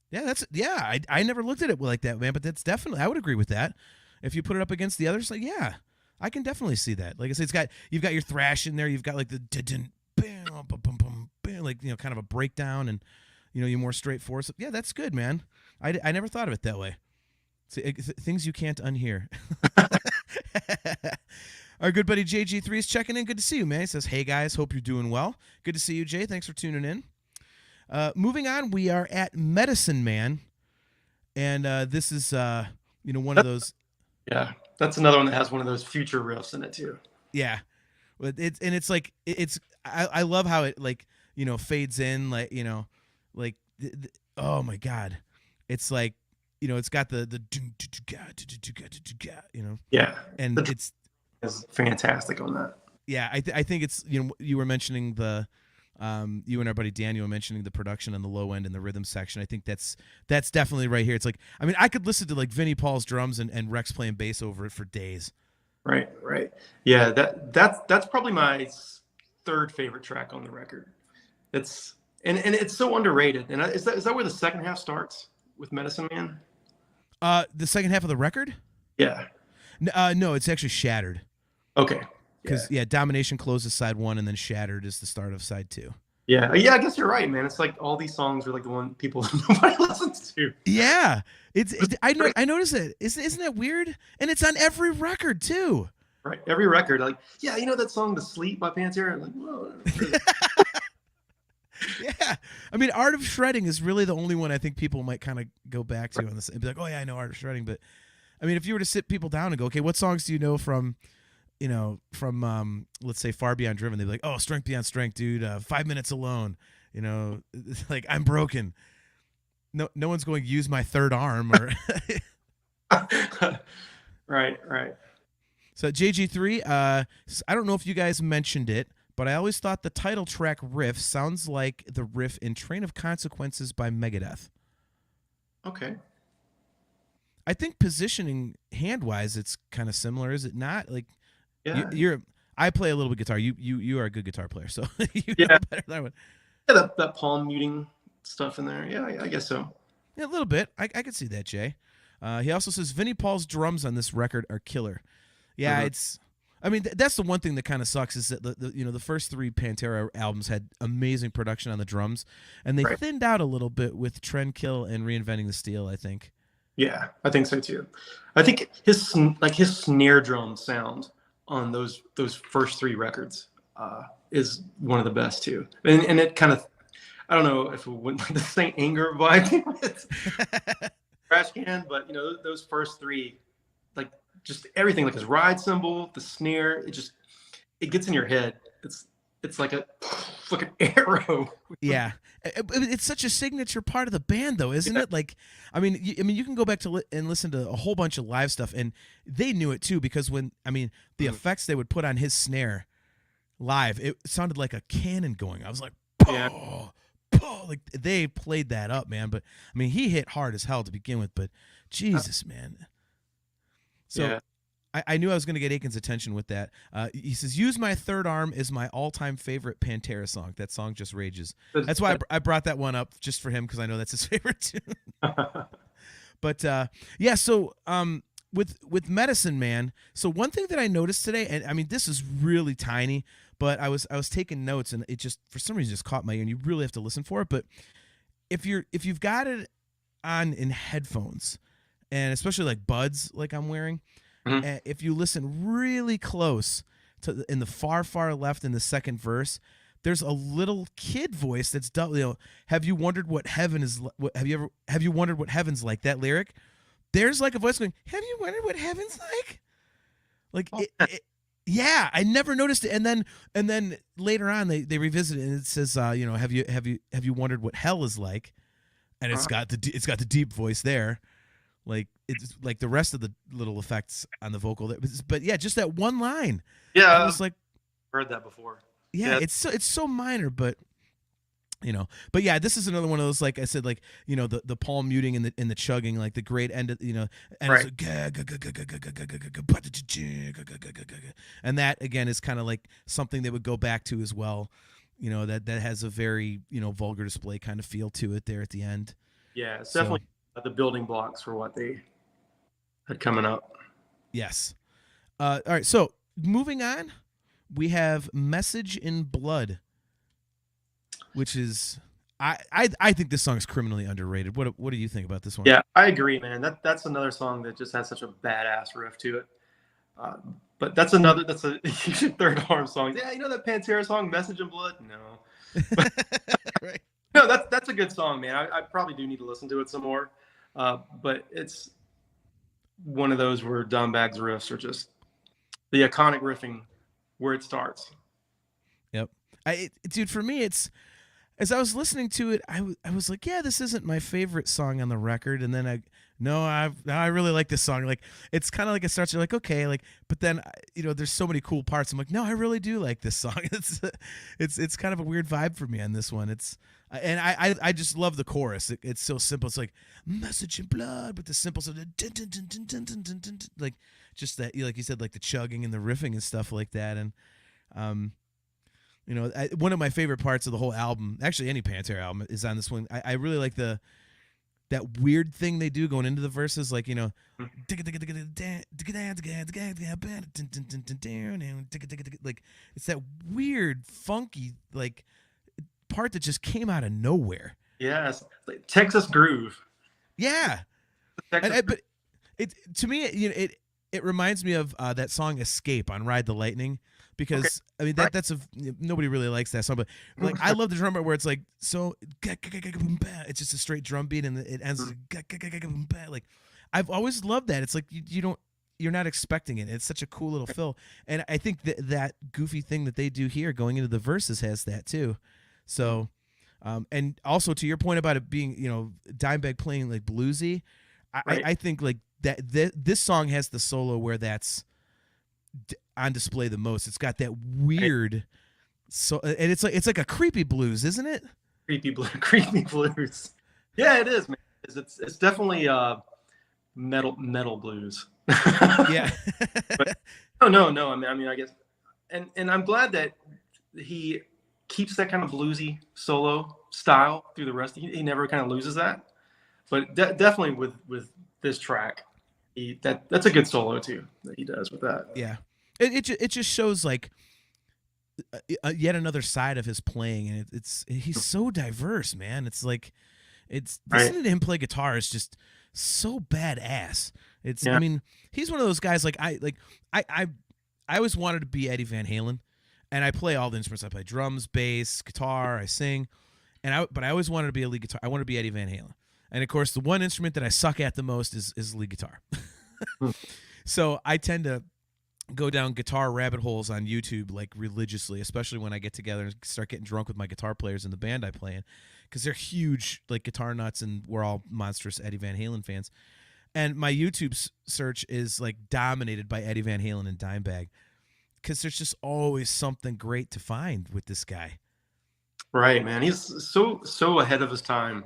Yeah, I never looked at it like that, man, but that's definitely, I would agree with that. If you put it up against the others, like, yeah, I can definitely see that. Like I said, you've got your thrash in there, you've got like the like, you know, kind of a breakdown, and, you know, you're more straightforward. So, yeah, that's good, man. I never thought of it that way. See, things you can't unhear. Our good buddy JG3 is checking in. Good to see you, man. He says, hey, guys, hope you're doing well. Good to see you, Jay. Thanks for tuning in. Moving on, we are at Medicine Man, and this is, you know, one of those. Yeah, that's another one that has one of those future riffs in it, too. Yeah. It's like, I love how it, like, you know, fades in, like, you know, like, oh, my God. It's like, you know, it's got the you know. Yeah. And it's fantastic on that. Yeah, I think it's, you know, you were mentioning the you and our buddy Daniel were mentioning the production on the low end and the rhythm section. I think that's definitely right here. It's like, I mean, I could listen to like Vinnie Paul's drums and Rex playing bass over it for days. Right. Yeah, that's probably my third favorite track on the record. It's and it's so underrated. And is that where the second half starts with Medicine Man? The second half of the record? Yeah. No, it's actually Shattered. Okay. Because Domination closes side 1, and then Shattered is the start of side 2. Yeah, I guess you're right, man. It's like all these songs are like the one people nobody listens to. Yeah, I noticed it. Isn't that weird? And it's on every record too. Right, every record. Like, yeah, you know that song "The Sleep" by Pantera? Like, whoa. Yeah, I mean, Art of Shredding is really the only one I think people might kind of go back to on this and be like, oh yeah, I know Art of Shredding. But I mean, if you were to sit people down and go, okay, what songs do you know from, you know, from let's say Far Beyond Driven, they'd be like, oh, Strength Beyond Strength, dude, 5 Minutes Alone, you know, like I'm Broken. No one's going to use my third arm or Right. So JG3, I don't know if you guys mentioned it, but I always thought the title track riff sounds like the riff in Train of Consequences by Megadeth. Okay. I think positioning hand wise, it's kind of similar, is it not? Like, Yeah. you're. I play a little bit guitar. You are a good guitar player, so you Yeah. know better than I would. Yeah, that palm muting stuff in there. Yeah, I guess so. Yeah, a little bit. I could see that, Jay. He also says Vinnie Paul's drums on this record are killer. Yeah, it's. I mean, that's the one thing that kind of sucks is that the first 3 Pantera albums had amazing production on the drums, and they thinned out a little bit with Trendkill and Reinventing the Steel, I think. Yeah, I think so too. I think his snare drum sound on those first 3 records is one of the best too, and it kind of, I don't know if it went like the Saint Anger vibe with Trash Can, but you know those first 3, like just everything, like his ride cymbal, the snare, it gets in your head. It's like an arrow. Yeah, it's such a signature part of the band, though, isn't it? Like, I mean, you can go back to and listen to a whole bunch of live stuff, and they knew it too because the effects they would put on his snare live, it sounded like a cannon going. I was like, oh, like they played that up, man. But I mean, he hit hard as hell to begin with, but Jesus, man. So. Yeah. I knew I was going to get Aiken's attention with that. He says, "Use My Third Arm is my all-time favorite Pantera song. That song just rages." That's why I brought that one up just for him because I know that's his favorite tune. But yeah, so with Medicine Man, so one thing that I noticed today, and I mean this is really tiny, but I was taking notes and it just for some reason just caught my ear, and you really have to listen for it. But if you've got it on in headphones, and especially like buds like I'm wearing. If you listen really close to in the far left in the second verse, there's a little kid voice that's have you wondered what heaven is? Have you wondered what heaven's like? That lyric, there's like a voice going, "Have you wondered what heaven's like?" Like yeah, I never noticed it. And then later on they revisit it and it says, have you wondered what hell is like? And it's got the deep voice there. Like it's like the rest of the little effects on the vocal, but yeah, just that one line. Yeah, I was like, heard that before. Yeah, it's so minor, but but yeah, this is another one of those, like I said, like the palm muting and the chugging, like the great end of and it's like, and that again is kind of like something they would go back to as well. That has a very vulgar display kind of feel to it there at the end. Yeah, it's definitely the building blocks for what they had coming up. Yes. All right. So moving on, we have Message in Blood, which is I think this song is criminally underrated. What do you think about this one? Yeah, I agree, man. That's another song that just has such a badass riff to it. But that's a Third Arm song. Yeah, that Pantera song, Message in Blood? No. Right. No, that's a good song, man. I probably do need to listen to it some more. But it's one of those where Dimebag's riffs are just the iconic riffing where it starts. Yep. Dude, for me, it's as I was listening to it, I was like, yeah, this isn't my favorite song on the record. And then I really like this song. Like, it's kind of like it starts, you're like, okay, like, but then, there's so many cool parts. I'm like, no, I really do like this song. It's kind of a weird vibe for me on this one. And I just love the chorus. It's so simple. It's like Message in Blood, but the simple sort of like just that, like you said, like the chugging and the riffing and stuff like that. And one of my favorite parts of the whole album, actually any Pantera album, is on this one. I really like that weird thing they do going into the verses, like like it's that weird funky like part that just came out of nowhere. Yes, like Texas groove. Yeah, but it to me it reminds me of that song Escape on Ride the Lightning. Because I mean that's nobody really likes that song, but like I love the drum part where it's like so it's just a straight drum beat and it ends like I've always loved that. It's like you're not expecting it. It's such a cool little fill, and I think that goofy thing that they do here going into the verses has that too. So, and also to your point about it being Dimebag playing like bluesy, I think like that this song has the solo where that's on display the most. It's got that weird, and it's like a creepy blues, isn't it? Creepy blues. Yeah, it is, man. It's definitely metal blues. Yeah. But, no. I mean, I guess, and I'm glad that he keeps that kind of bluesy solo style through the rest. He never kind of loses that. But definitely with this track, that's a good solo too that he does with that. Yeah. It just shows like yet another side of his playing, and he's so diverse, man. It's like listening to him play guitar is just so badass. I mean, he's one of those guys I always wanted to be Eddie Van Halen, and I play all the instruments. I play drums, bass, guitar, I sing, but I always wanted to be a lead guitar. I want to be Eddie Van Halen. And of course, the one instrument that I suck at the most is lead guitar. So I tend to go down guitar rabbit holes on YouTube like religiously, especially when I get together and start getting drunk with my guitar players in the band I play in, because they're huge like guitar nuts, and we're all monstrous Eddie Van Halen fans. And my YouTube search is like dominated by Eddie Van Halen and Dimebag, because there's just always something great to find with this guy. Right, man. He's so ahead of his time.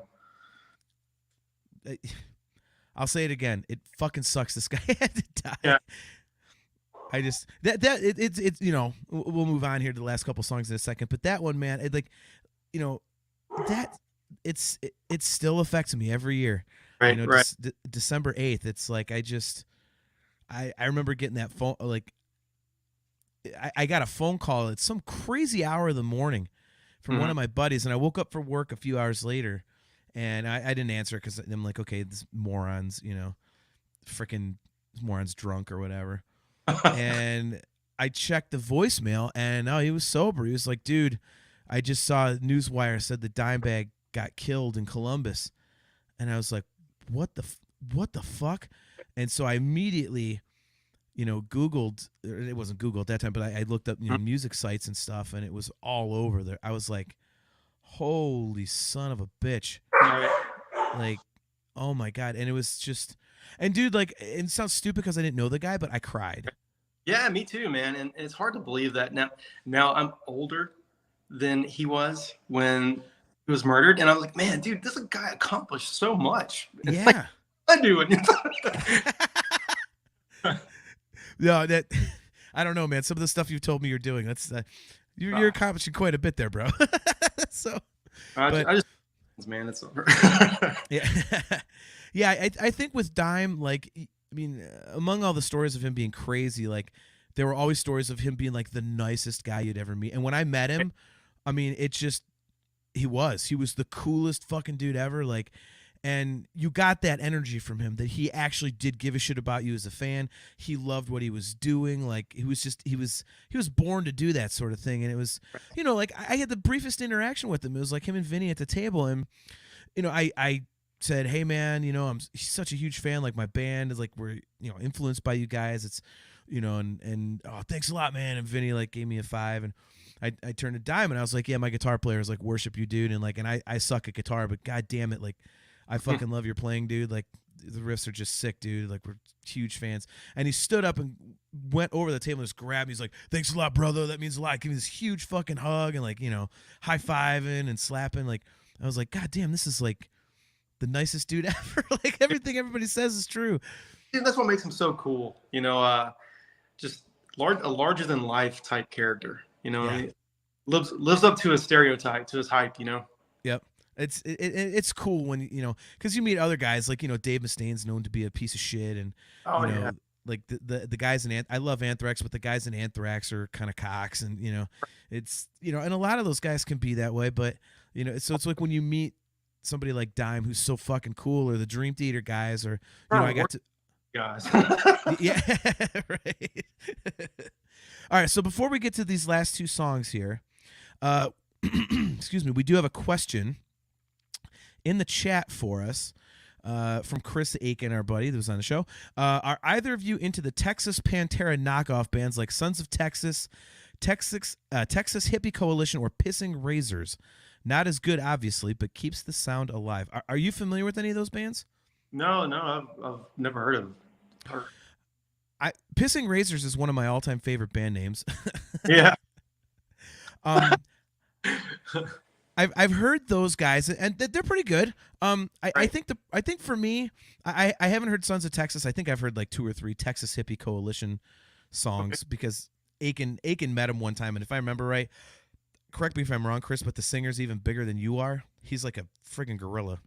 I'll say it again. It fucking sucks this guy had to die. Yeah. I just it's you know, we'll move on here to the last couple songs in a second, but that one, man, it still affects me every year. Right, you know, right. December 8th. It's like I remember getting that phone, like I got a phone call at some crazy hour of the morning from one of my buddies, and I woke up for work a few hours later. And I didn't answer because I'm like, okay, this morons, you know, freaking morons drunk or whatever. And I checked the voicemail, and he was sober. He was like, dude, I just saw Newswire said the Dimebag got killed in Columbus. And I was like, what the fuck? And so I immediately, you know, Googled, it wasn't Google at that time, but I looked up, you know, music sites and stuff, and it was all over there. I was like, holy son of a bitch. Like, oh my God. And it was just, and dude, like, it sounds stupid because I didn't know the guy, but I cried. Yeah, me too, man. And it's hard to believe that now I'm older than he was when he was murdered. And I was like, man, dude, this guy accomplished so much. It's yeah. Like, I do it. No, that, I don't know, man. Some of the stuff you've told me you're doing, that's, you're accomplishing quite a bit there, bro. So, I just man, it's over. Yeah. Yeah, I think with Dime, like, I mean, among all the stories of him being crazy, like, there were always stories of him being like the nicest guy you'd ever meet. And when I met him, I mean, he was the coolest fucking dude ever. Like, and you got that energy from him that he actually did give a shit about you as a fan. He loved what he was doing. Like, he was born to do that sort of thing. And it was, you know, like, I had the briefest interaction with him. It was like him and Vinny at the table. And, you know, I said, hey man, you know, I'm such a huge fan. Like, my band is like, we're, you know, influenced by you guys. It's, you know, and oh, thanks a lot, man. And Vinny like gave me a 5, and I turned to Dime, and I was like, yeah, my guitar players like worship you, dude. And like, and I suck at guitar, but God damn it, like, I fucking love your playing, dude. Like, the riffs are just sick, dude. Like, we're huge fans. And he stood up and went over the table and just grabbed me. He's like, thanks a lot, brother. That means a lot. Give me this huge fucking hug and, like, you know, high-fiving and slapping. Like, I was like, God damn, this is like the nicest dude ever. Like, everything everybody says is true. Dude, that's what makes him so cool. You know, just a larger than life type character. You know, Yeah. He lives up to his stereotype, to his hype. You know. Yep. It's cool when, you know, because you meet other guys like, you know, Dave Mustaine's known to be a piece of shit, and you know, like the guys in I love Anthrax, but the guys in Anthrax are kind of cocks, and you know, it's, you know, and a lot of those guys can be that way, but you know, so it's like when you meet somebody like Dime who's so fucking cool, or the Dream Theater guys, or you know, I got to guys. yeah, right. All right, so before we get to these last two songs here, excuse me, we do have a question in the chat for us from Chris Aiken, our buddy that was on the show. Are either of you into the Texas Pantera knockoff bands like Sons of Texas, Texas Hippie Coalition, or Pissing Razors? Not as good, obviously, but keeps the sound alive. Are you familiar with any of those bands? No, I've never heard of them. Pissing Razors is one of my all-time favorite band names. Yeah. I've heard those guys, and they're pretty good. I think for me, I haven't heard Sons of Texas. I think I've heard like 2 or 3 Texas Hippie Coalition songs because Aiken met him one time, and if I remember right, correct me if I'm wrong, Chris, but the singer's even bigger than you are. He's like a friggin' gorilla.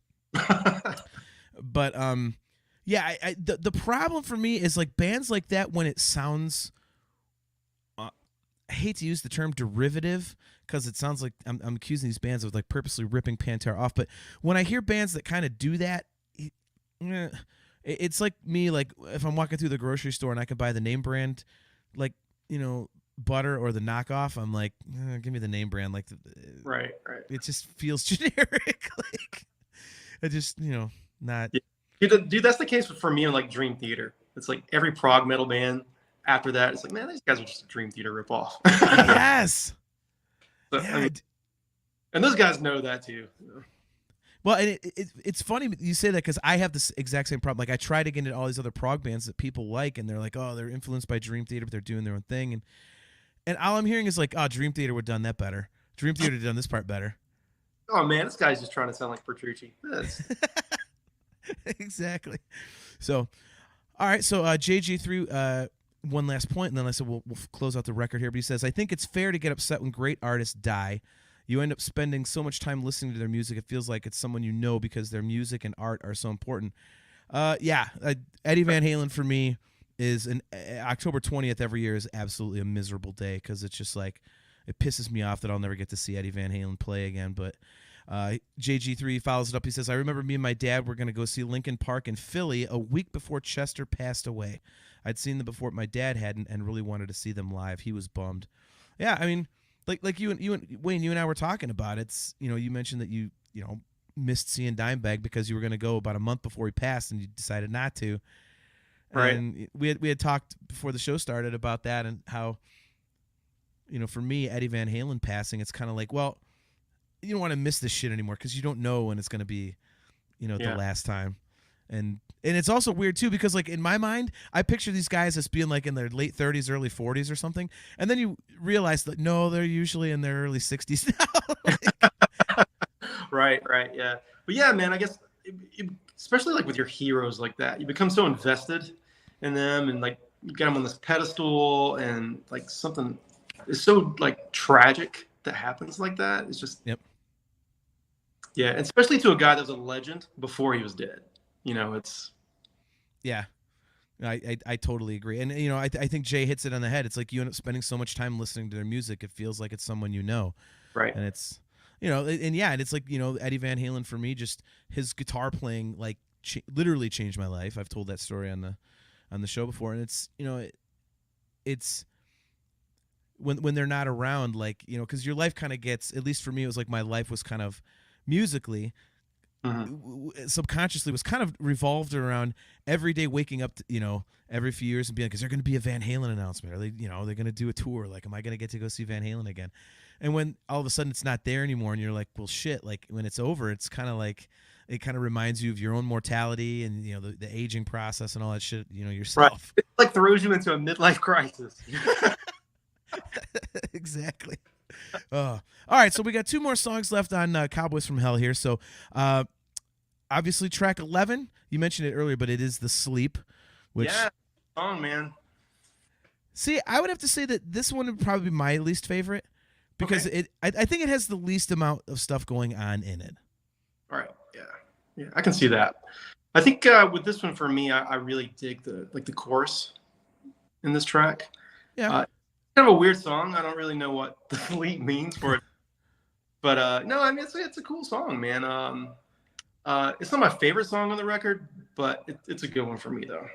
But yeah, the problem for me is like bands like that when it sounds. I hate to use the term derivative because it sounds like I'm accusing these bands of like purposely ripping Pantera off. But when I hear bands that kind of do that, it's like me, like if I'm walking through the grocery store and I can buy the name brand, like, butter or the knockoff, I'm like, give me the name brand. Like, right. It just feels generic. Like, I just, not. Yeah. Dude, that's the case for me in like Dream Theater. It's like every prog metal band. After that, it's like, man, these guys are just a Dream Theater ripoff. Yes. So, yeah. I mean, and those guys know that too. Well, and it's funny you say that because I have this exact same problem. Like, I try to get into all these other prog bands that people like, and they're like, oh, they're influenced by Dream Theater, but they're doing their own thing. And all I'm hearing is like, oh, Dream Theater would have done that better. Dream Theater would have done this part better. Oh, man, this guy's just trying to sound like Petrucci. Exactly. So, all right. So, JG3, one last point, and then I said we'll close out the record here. But he says, I think it's fair to get upset when great artists die. You end up spending so much time listening to their music, it feels like it's someone you know because their music and art are so important. Eddie Van Halen for me is October 20th every year is absolutely a miserable day because it's just like it pisses me off that I'll never get to see Eddie Van Halen play again. But JG3 follows it up. He says, I remember me and my dad were going to go see Linkin Park in Philly a week before Chester passed away. I'd seen them before, my dad hadn't, and really wanted to see them live. He was bummed. Yeah, I mean, like you and Wayne, you and I were talking about it. It's, you mentioned that you missed seeing Dimebag because you were going to go about a month before he passed, and you decided not to. Right. And we had talked before the show started about that and how, for me, Eddie Van Halen passing, it's kind of like, well, you don't want to miss this shit anymore because you don't know when it's going to be, the last time. And it's also weird too because like in my mind, I picture these guys as being like in their late 30s, early 40s or something, and then you realize that no, they're usually in their early 60s now. Right, yeah. But yeah, man, I guess especially like with your heroes like that, you become so invested in them, and like you get them on this pedestal, and like something is so like tragic that happens like that. It's just yeah, and especially to a guy that was a legend before he was dead. It's I totally agree. And I think Jay hits it on the head. It's like you end up spending so much time listening to their music, it feels like it's someone you know. Right. And it's and it's like, Eddie Van Halen for me, just his guitar playing like literally changed my life. I've told that story on the show before, and it's it's when they're not around, like, cuz your life kind of gets, at least for me, it was like my life was kind of musically subconsciously was kind of revolved around every day waking up to, every few years and being like, is there going to be a Van Halen announcement? Are they, they're going to do a tour? Like, am I going to get to go see Van Halen again? And when all of a sudden it's not there anymore and you're like, well, shit, like when it's over, it's kind of like, it kind of reminds you of your own mortality and, the aging process and all that shit, yourself. Right. It like throws you into a midlife crisis. Exactly. All right. So we got 2 more songs left on Cowboys From Hell here. So, obviously, track 11, you mentioned it earlier, but it is The Sleep. Which, yeah, song, man. See, I would have to say that this one would probably be my least favorite because I think it has the least amount of stuff going on in it. All right, yeah, I can see that. I think with this one for me, I really dig the chorus in this track. Yeah, kind of a weird song. I don't really know what the sleep means for it, but no, I mean it's a cool song, man. It's not my favorite song on the record, but it's a good one for me though.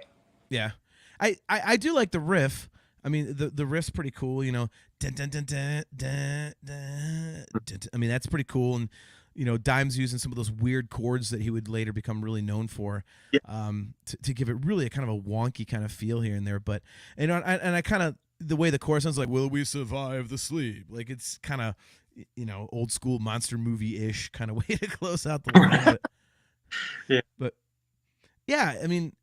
Yeah, I do like the riff. I mean, the riff's pretty cool. Dun, dun, dun, dun, dun, dun, dun. I mean, that's pretty cool. And Dime's using some of those weird chords that he would later become really known for, to give it really a kind of a wonky kind of feel here and there. But I kind of, the way the chorus sounds like, "Will we survive the sleep?" Like it's kind of old school monster movie ish kind of way to close out the line. Yeah, but yeah, I mean,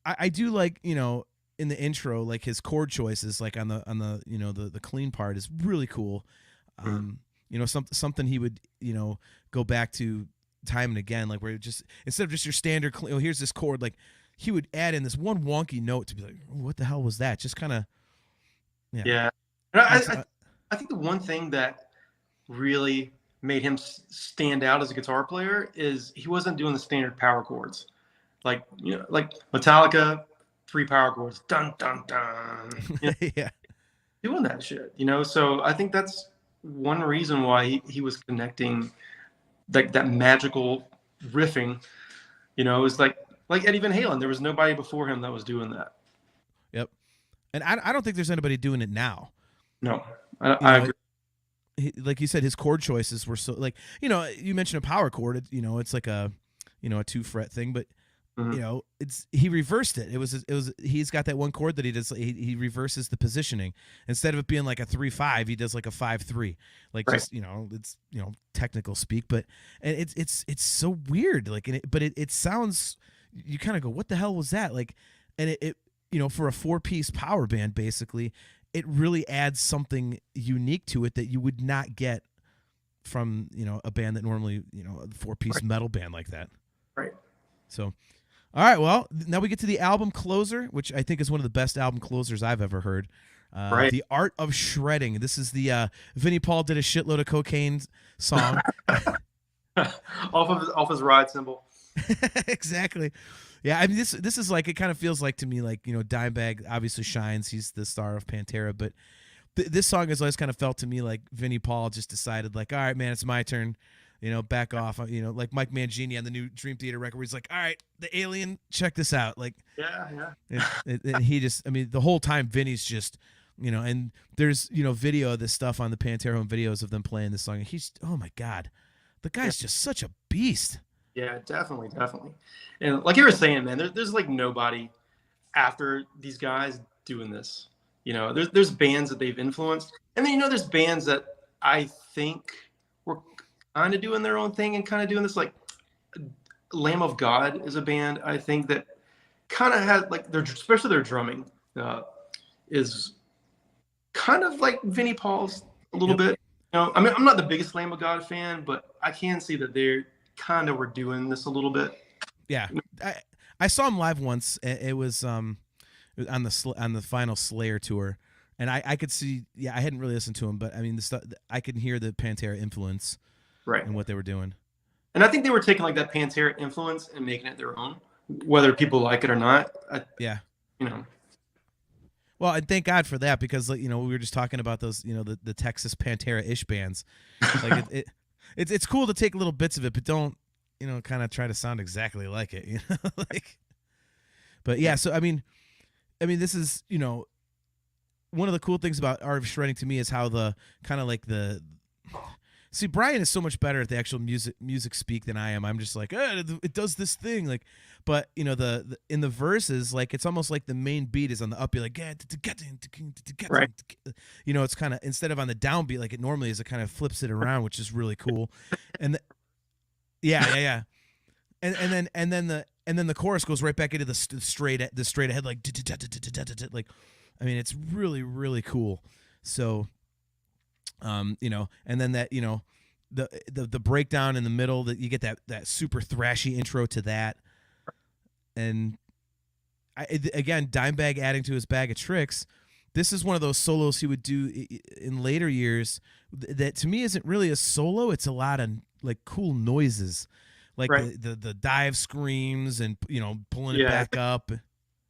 I do like in the intro, like his chord choices, like on the the clean part is really cool. something he would, go back to time and again, like where it just, instead of just your standard, here's this chord, like he would add in this one wonky note to be like, what the hell was that? Just kind of, yeah. I think the one thing that really made him stand out as a guitar player is he wasn't doing the standard power chords, like Metallica, 3 power chords, dun dun dun. Yeah, doing that shit, So I think that's one reason why he was connecting that magical riffing, is like Eddie Van Halen. There was nobody before him that was doing that. Yep. And I don't think there's anybody doing it now. No, I agree. Like you said, his chord choices were so, like, you mentioned a power chord, it's like a 2-fret thing, but he reversed it. It was he's got that one chord that he does. He reverses the positioning. Instead of it being like a 3-5, he does like a 5-3. Like, right. Just it's technical speak, but and it's so weird. Like, but it sounds. You kind of go, what the hell was that? Like, and it for a 4-piece power band, basically, it really adds something unique to it that you would not get from a band that normally a 4-piece right. metal band like that. Right. So. All right, well, now we get to the album closer, which I think is one of the best album closers I've ever heard. Right. The Art of Shredding. This is the Vinnie Paul did a shitload of cocaine song. off his ride cymbal. Exactly. Yeah, I mean this is like, it kind of feels like to me like, Dimebag obviously shines. He's the star of Pantera, but this song has always kind of felt to me like Vinnie Paul just decided like, all right, man, it's my turn. Back off, like Mike Mangini on the new Dream Theater record, where he's like, all right, the alien, check this out. Like, yeah. And he just, I mean, the whole time Vinny's just, and there's, video of this stuff on the Pantera home videos of them playing this song. And he's, oh my God, the guy's just such a beast. Yeah, definitely. And like you were saying, man, there's like nobody after these guys doing this. There's bands that they've influenced. And then, there's bands that I think were kind of doing their own thing and kind of doing this, like Lamb of God is a band I think that kind of had like especially their drumming is kind of like Vinnie Paul's a little bit. I mean, I'm not the biggest Lamb of God fan, but I can see that they kind of were doing this a little bit. Yeah, I saw him live once. It was on the final Slayer tour, and I could see. Yeah, I hadn't really listened to him, but I mean, the stuff I could hear the Pantera influence. Right. And what they were doing. And I think they were taking like that Pantera influence and making it their own, whether people like it or not. Yeah. Well, and thank God for that, because we were just talking about those, the Texas Pantera-ish bands. Like it's cool to take little bits of it, but don't, kind of try to sound exactly like it, like. But yeah, so I mean this is, one of the cool things about Art of Shredding to me is how the kind of like the. See, Brian is so much better at the actual music speak than I am. I'm just like, it does this thing, like, but the in the verses, like, it's almost like the main beat is on the upbeat, like, right. It's kind of, instead of on the downbeat like it normally is, it kind of flips it around, which is really cool. And yeah. And then the chorus goes right back into the straight ahead, like, I mean, it's really, really cool. So. And then that, the breakdown in the middle, that you get that super thrashy intro to that. And again, Dimebag adding to his bag of tricks. This is one of those solos he would do in later years that to me isn't really a solo. It's a lot of like cool noises, like right. the dive screams and, pulling it back up.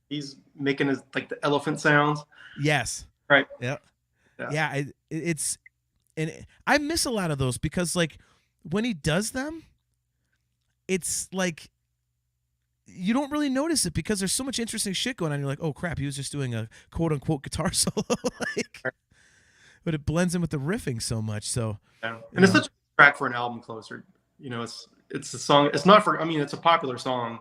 He's making his, like, the elephant sounds. Yes. Right. Yep. Yeah. It's, and I miss a lot of those, because like when he does them, it's like you don't really notice it because there's so much interesting shit going on. You're like, oh crap, he was just doing a quote unquote guitar solo, like, but it blends in with the riffing so much. So, yeah. And it's such a track for an album closer. It's a song. It's not for. I mean, it's a popular song,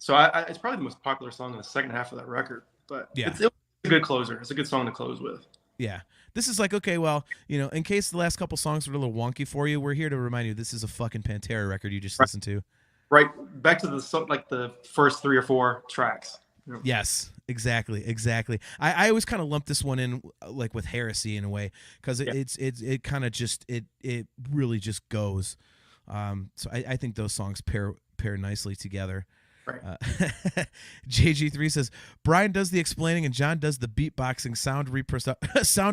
so it's probably the most popular song in the second half of that record. But yeah, it's a good closer. It's a good song to close with. Yeah. This is like, okay, well, in case the last couple songs were a little wonky for you, we're here to remind you this is a fucking Pantera record you just listened to. Right. Back to the first 3 or 4 tracks. Yes, exactly. I always kind of lump this one in like with Heresy in a way, because it kind of just it really just goes. So I think those songs pair nicely together. Right. JG3 says Brian does the explaining and John does the beatboxing sound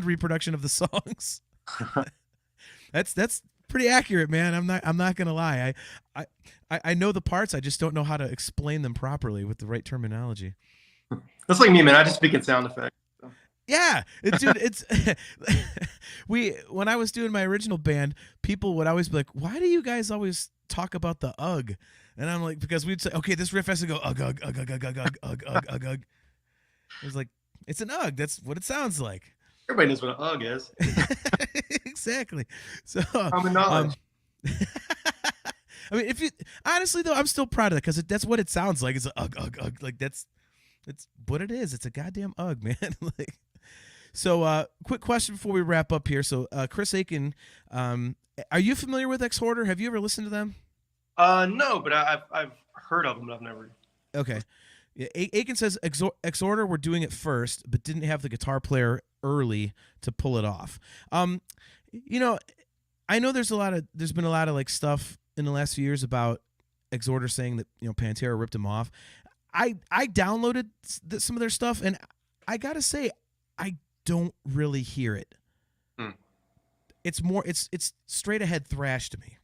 reproduction of the songs. That's pretty accurate, man. I'm not gonna lie. I know the parts. I just don't know how to explain them properly with the right terminology. That's like me, man. I just speak in sound effects. So. Yeah, dude. It's when I was doing my original band, people would always be like, "Why do you guys always talk about the ugh?" And I'm like, because we'd say, "Okay, this riff has to go ugh ugh ugh ugh ugh ugh ugh ugh ugh ugh ugh." It was like, it's an ugh. That's what it sounds like. Everybody knows what an ugh is. Exactly. So common knowledge. I mean, if you honestly though, I'm still proud of that because that's what it sounds like. It's a ugh ugh ugh. Like it's what it is. It's a goddamn ugh, man. Like, so quick question before we wrap up here. So Chris Aiken, are you familiar with Exhorder? Have you ever listened to them? No, but I've heard of them, but I've never. Okay. Yeah, Aiken says Exhorder were doing it first, but didn't have the guitar player early to pull it off. You know, I know there's been a lot of like stuff in the last few years about Exhorder saying that, you know, Pantera ripped him off. I downloaded some of their stuff, and I gotta say, I don't really hear it. It's more it's straight ahead thrash to me.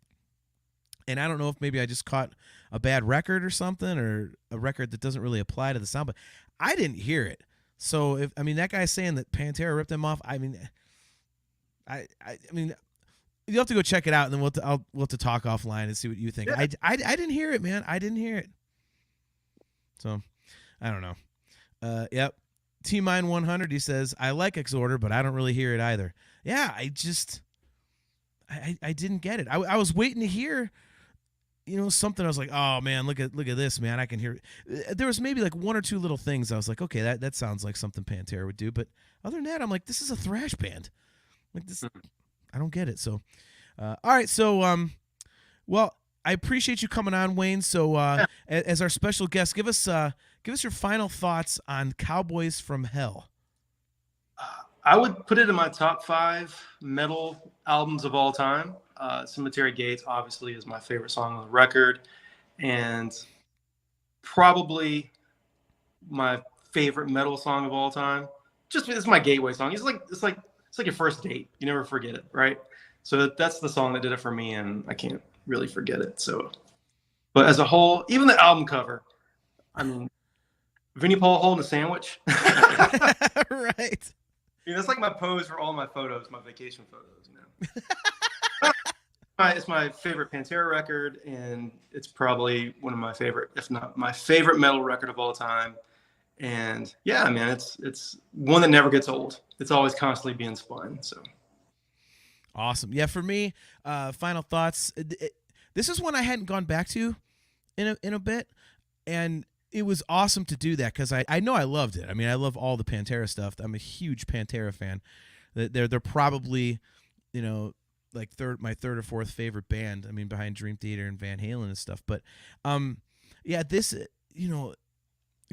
And I don't know if maybe I just caught a bad record or something, or a record that doesn't really apply to the sound, but I didn't hear it. So if that guy's saying that Pantera ripped him off, I mean you'll have to go check it out, and then we'll have to talk offline and see what you think. Yeah. I didn't hear it, man. I didn't hear it. So I don't know. Yep. T-Mine 100, he says, I like Exhorder, but I don't really hear it either. Yeah, I didn't get it. I was waiting to hear, you know, something. I was like, oh man, look at this, man. I can hear it. There was maybe like one or two little things I was like, okay, that sounds like something Pantera would do. But other than that, I'm like, this is a thrash band. Like this, I don't get it. So, all right. So, well, I appreciate you coming on, Wayne. So, as our special guest, give us your final thoughts on Cowboys from Hell. I would put it in my top 5 metal albums of all time. Cemetery Gates obviously is my favorite song on the record, and probably my favorite metal song of all time. Just it's my gateway song. It's like your first date. You never forget it, right? So that's the song that did it for me, and I can't really forget it. So, but as a whole, even the album cover, I mean, Vinnie Paul holding a sandwich. Right. Yeah, that's like my pose for all my photos, my vacation photos, you know. It's my favorite Pantera record, and it's probably one of my favorite, if not my favorite metal record of all time. And yeah, man, it's one that never gets old. It's always constantly being spun. So awesome. Yeah, for me, final thoughts. This is one I hadn't gone back to in a bit, and it was awesome to do that because I know I loved it. I mean, I love all the Pantera stuff. I'm a huge Pantera fan. They're probably, you know, like my third or fourth favorite band. I mean, behind Dream Theater and Van Halen and stuff. But yeah, this, you know,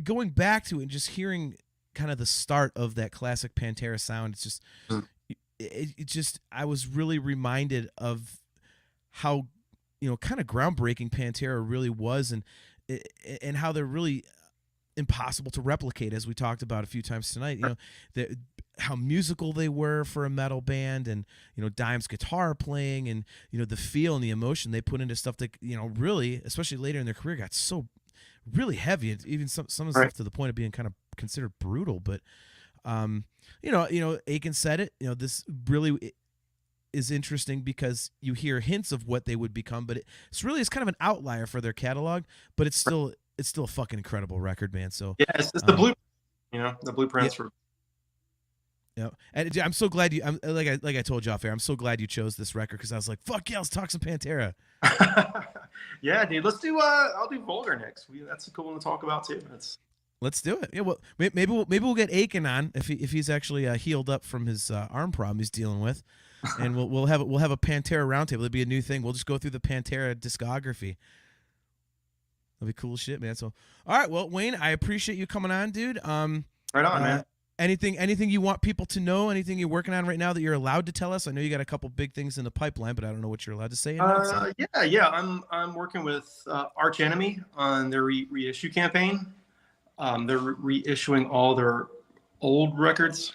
going back to it and just hearing kind of the start of that classic Pantera sound, it's just it just I was really reminded of how, you know, kind of groundbreaking Pantera really was, and how they're really impossible to replicate, as we talked about a few times tonight. You know, how musical they were for a metal band, and, you know, Dime's guitar playing, and, you know, the feel and the emotion they put into stuff that, you know, really, especially later in their career, got so really heavy, and even some of the stuff to the point of being kind of considered brutal. But you know, Aiken said it. You know, this really is interesting because you hear hints of what they would become, but it's kind of an outlier for their catalog, but it's still a fucking incredible record, man. So yeah, it's the blueprint, you know, the blueprints for. Yeah, and I'm so glad like I told you off air, I'm so glad you chose this record because I was like, fuck yeah, let's talk some Pantera. Yeah, dude, let's do. I'll do Vulgar next. That's a cool one to talk about too. Let's do it. Yeah, well, maybe we'll get Aiken on if he's actually healed up from his arm problem he's dealing with. And we'll have a Pantera roundtable. It'll be a new thing. We'll just go through the Pantera discography. That'll be cool shit, man. So, all right, well, Wayne, I appreciate you coming on, dude. Right on, man. Anything you want people to know? Anything you're working on right now that you're allowed to tell us? I know you got a couple big things in the pipeline, but I don't know what you're allowed to say. Yeah. I'm working with Arch Enemy on their reissue campaign. They're reissuing all their old records,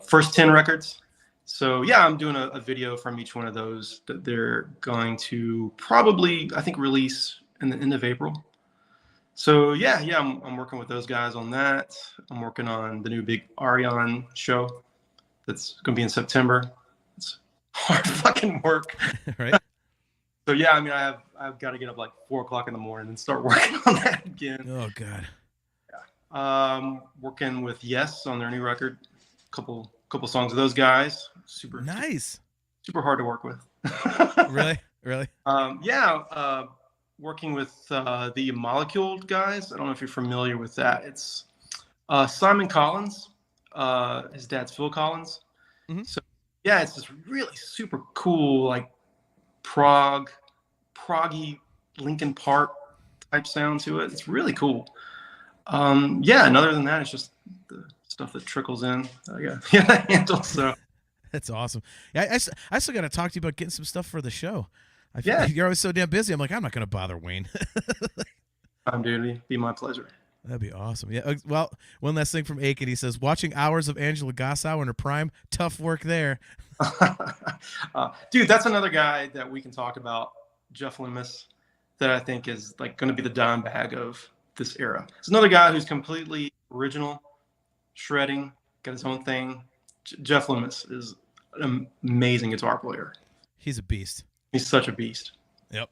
first 10 records. So yeah, I'm doing a video from each one of those that they're going to probably, I think, release in the end of April. So yeah, I'm working with those guys on that. I'm working on the new big Arion show that's going to be in September. It's hard fucking work. Right. So yeah, I mean, I've got to get up like 4:00 in the morning and start working on that again. Oh God. Yeah. Working with Yes on their new record. Couple songs of those guys. Super nice. Super hard to work with. Really? Working with the Molecule guys. I don't know if you're familiar with that. It's Simon Collins. His dad's Phil Collins. Mm-hmm. So yeah, it's this really super cool, like proggy Linkin Park type sound to it. It's really cool. And other than that, it's just the stuff that trickles in. I handle. So that's awesome. Yeah, I still got to talk to you about getting some stuff for the show. I feel like you're always so damn busy. I'm like, I'm not going to bother Wayne. Dude, it'd be my pleasure. That'd be awesome. Yeah. Well, one last thing from Aiken. He says, watching hours of Angela Gossow in her prime, tough work there. Dude, that's another guy that we can talk about, Jeff Loomis, that I think is like going to be the dime bag of this era. It's another guy who's completely original, shredding, got his own thing. Jeff Loomis is an amazing guitar player. He's a beast. He's such a beast. Yep.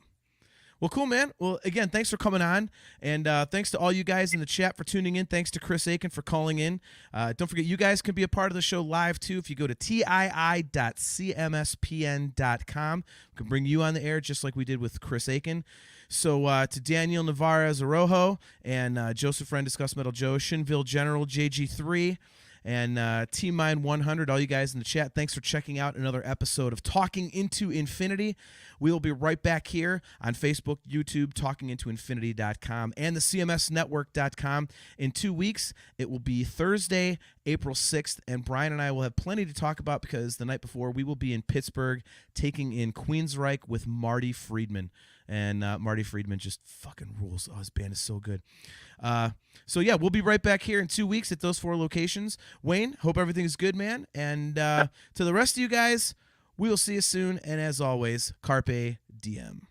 Well, cool, man. Well, again, thanks for coming on. And thanks to all you guys in the chat for tuning in. Thanks to Chris Aiken for calling in. Don't forget, you guys can be a part of the show live, too. If you go to tii.cmspn.com, we can bring you on the air just like we did with Chris Aiken. So to Daniel Navarez Arojo and Joseph Friend, Discuss Metal Joe, Shinville General, JG3, and T-Mine 100, all you guys in the chat, thanks for checking out another episode of Talking Into Infinity. We will be right back here on Facebook, YouTube, talkingintoinfinity.com, and the cmsnetwork.com. In 2 weeks, it will be Thursday, April 6th, and Brian and I will have plenty to talk about because the night before, we will be in Pittsburgh taking in Queensryche with Marty Friedman. And Marty Friedman just fucking rules. Oh, his band is so good. So, yeah, we'll be right back here in 2 weeks at those 4 locations. Wayne, hope everything is good, man. And to the rest of you guys, we will see you soon. And as always, Carpe Diem.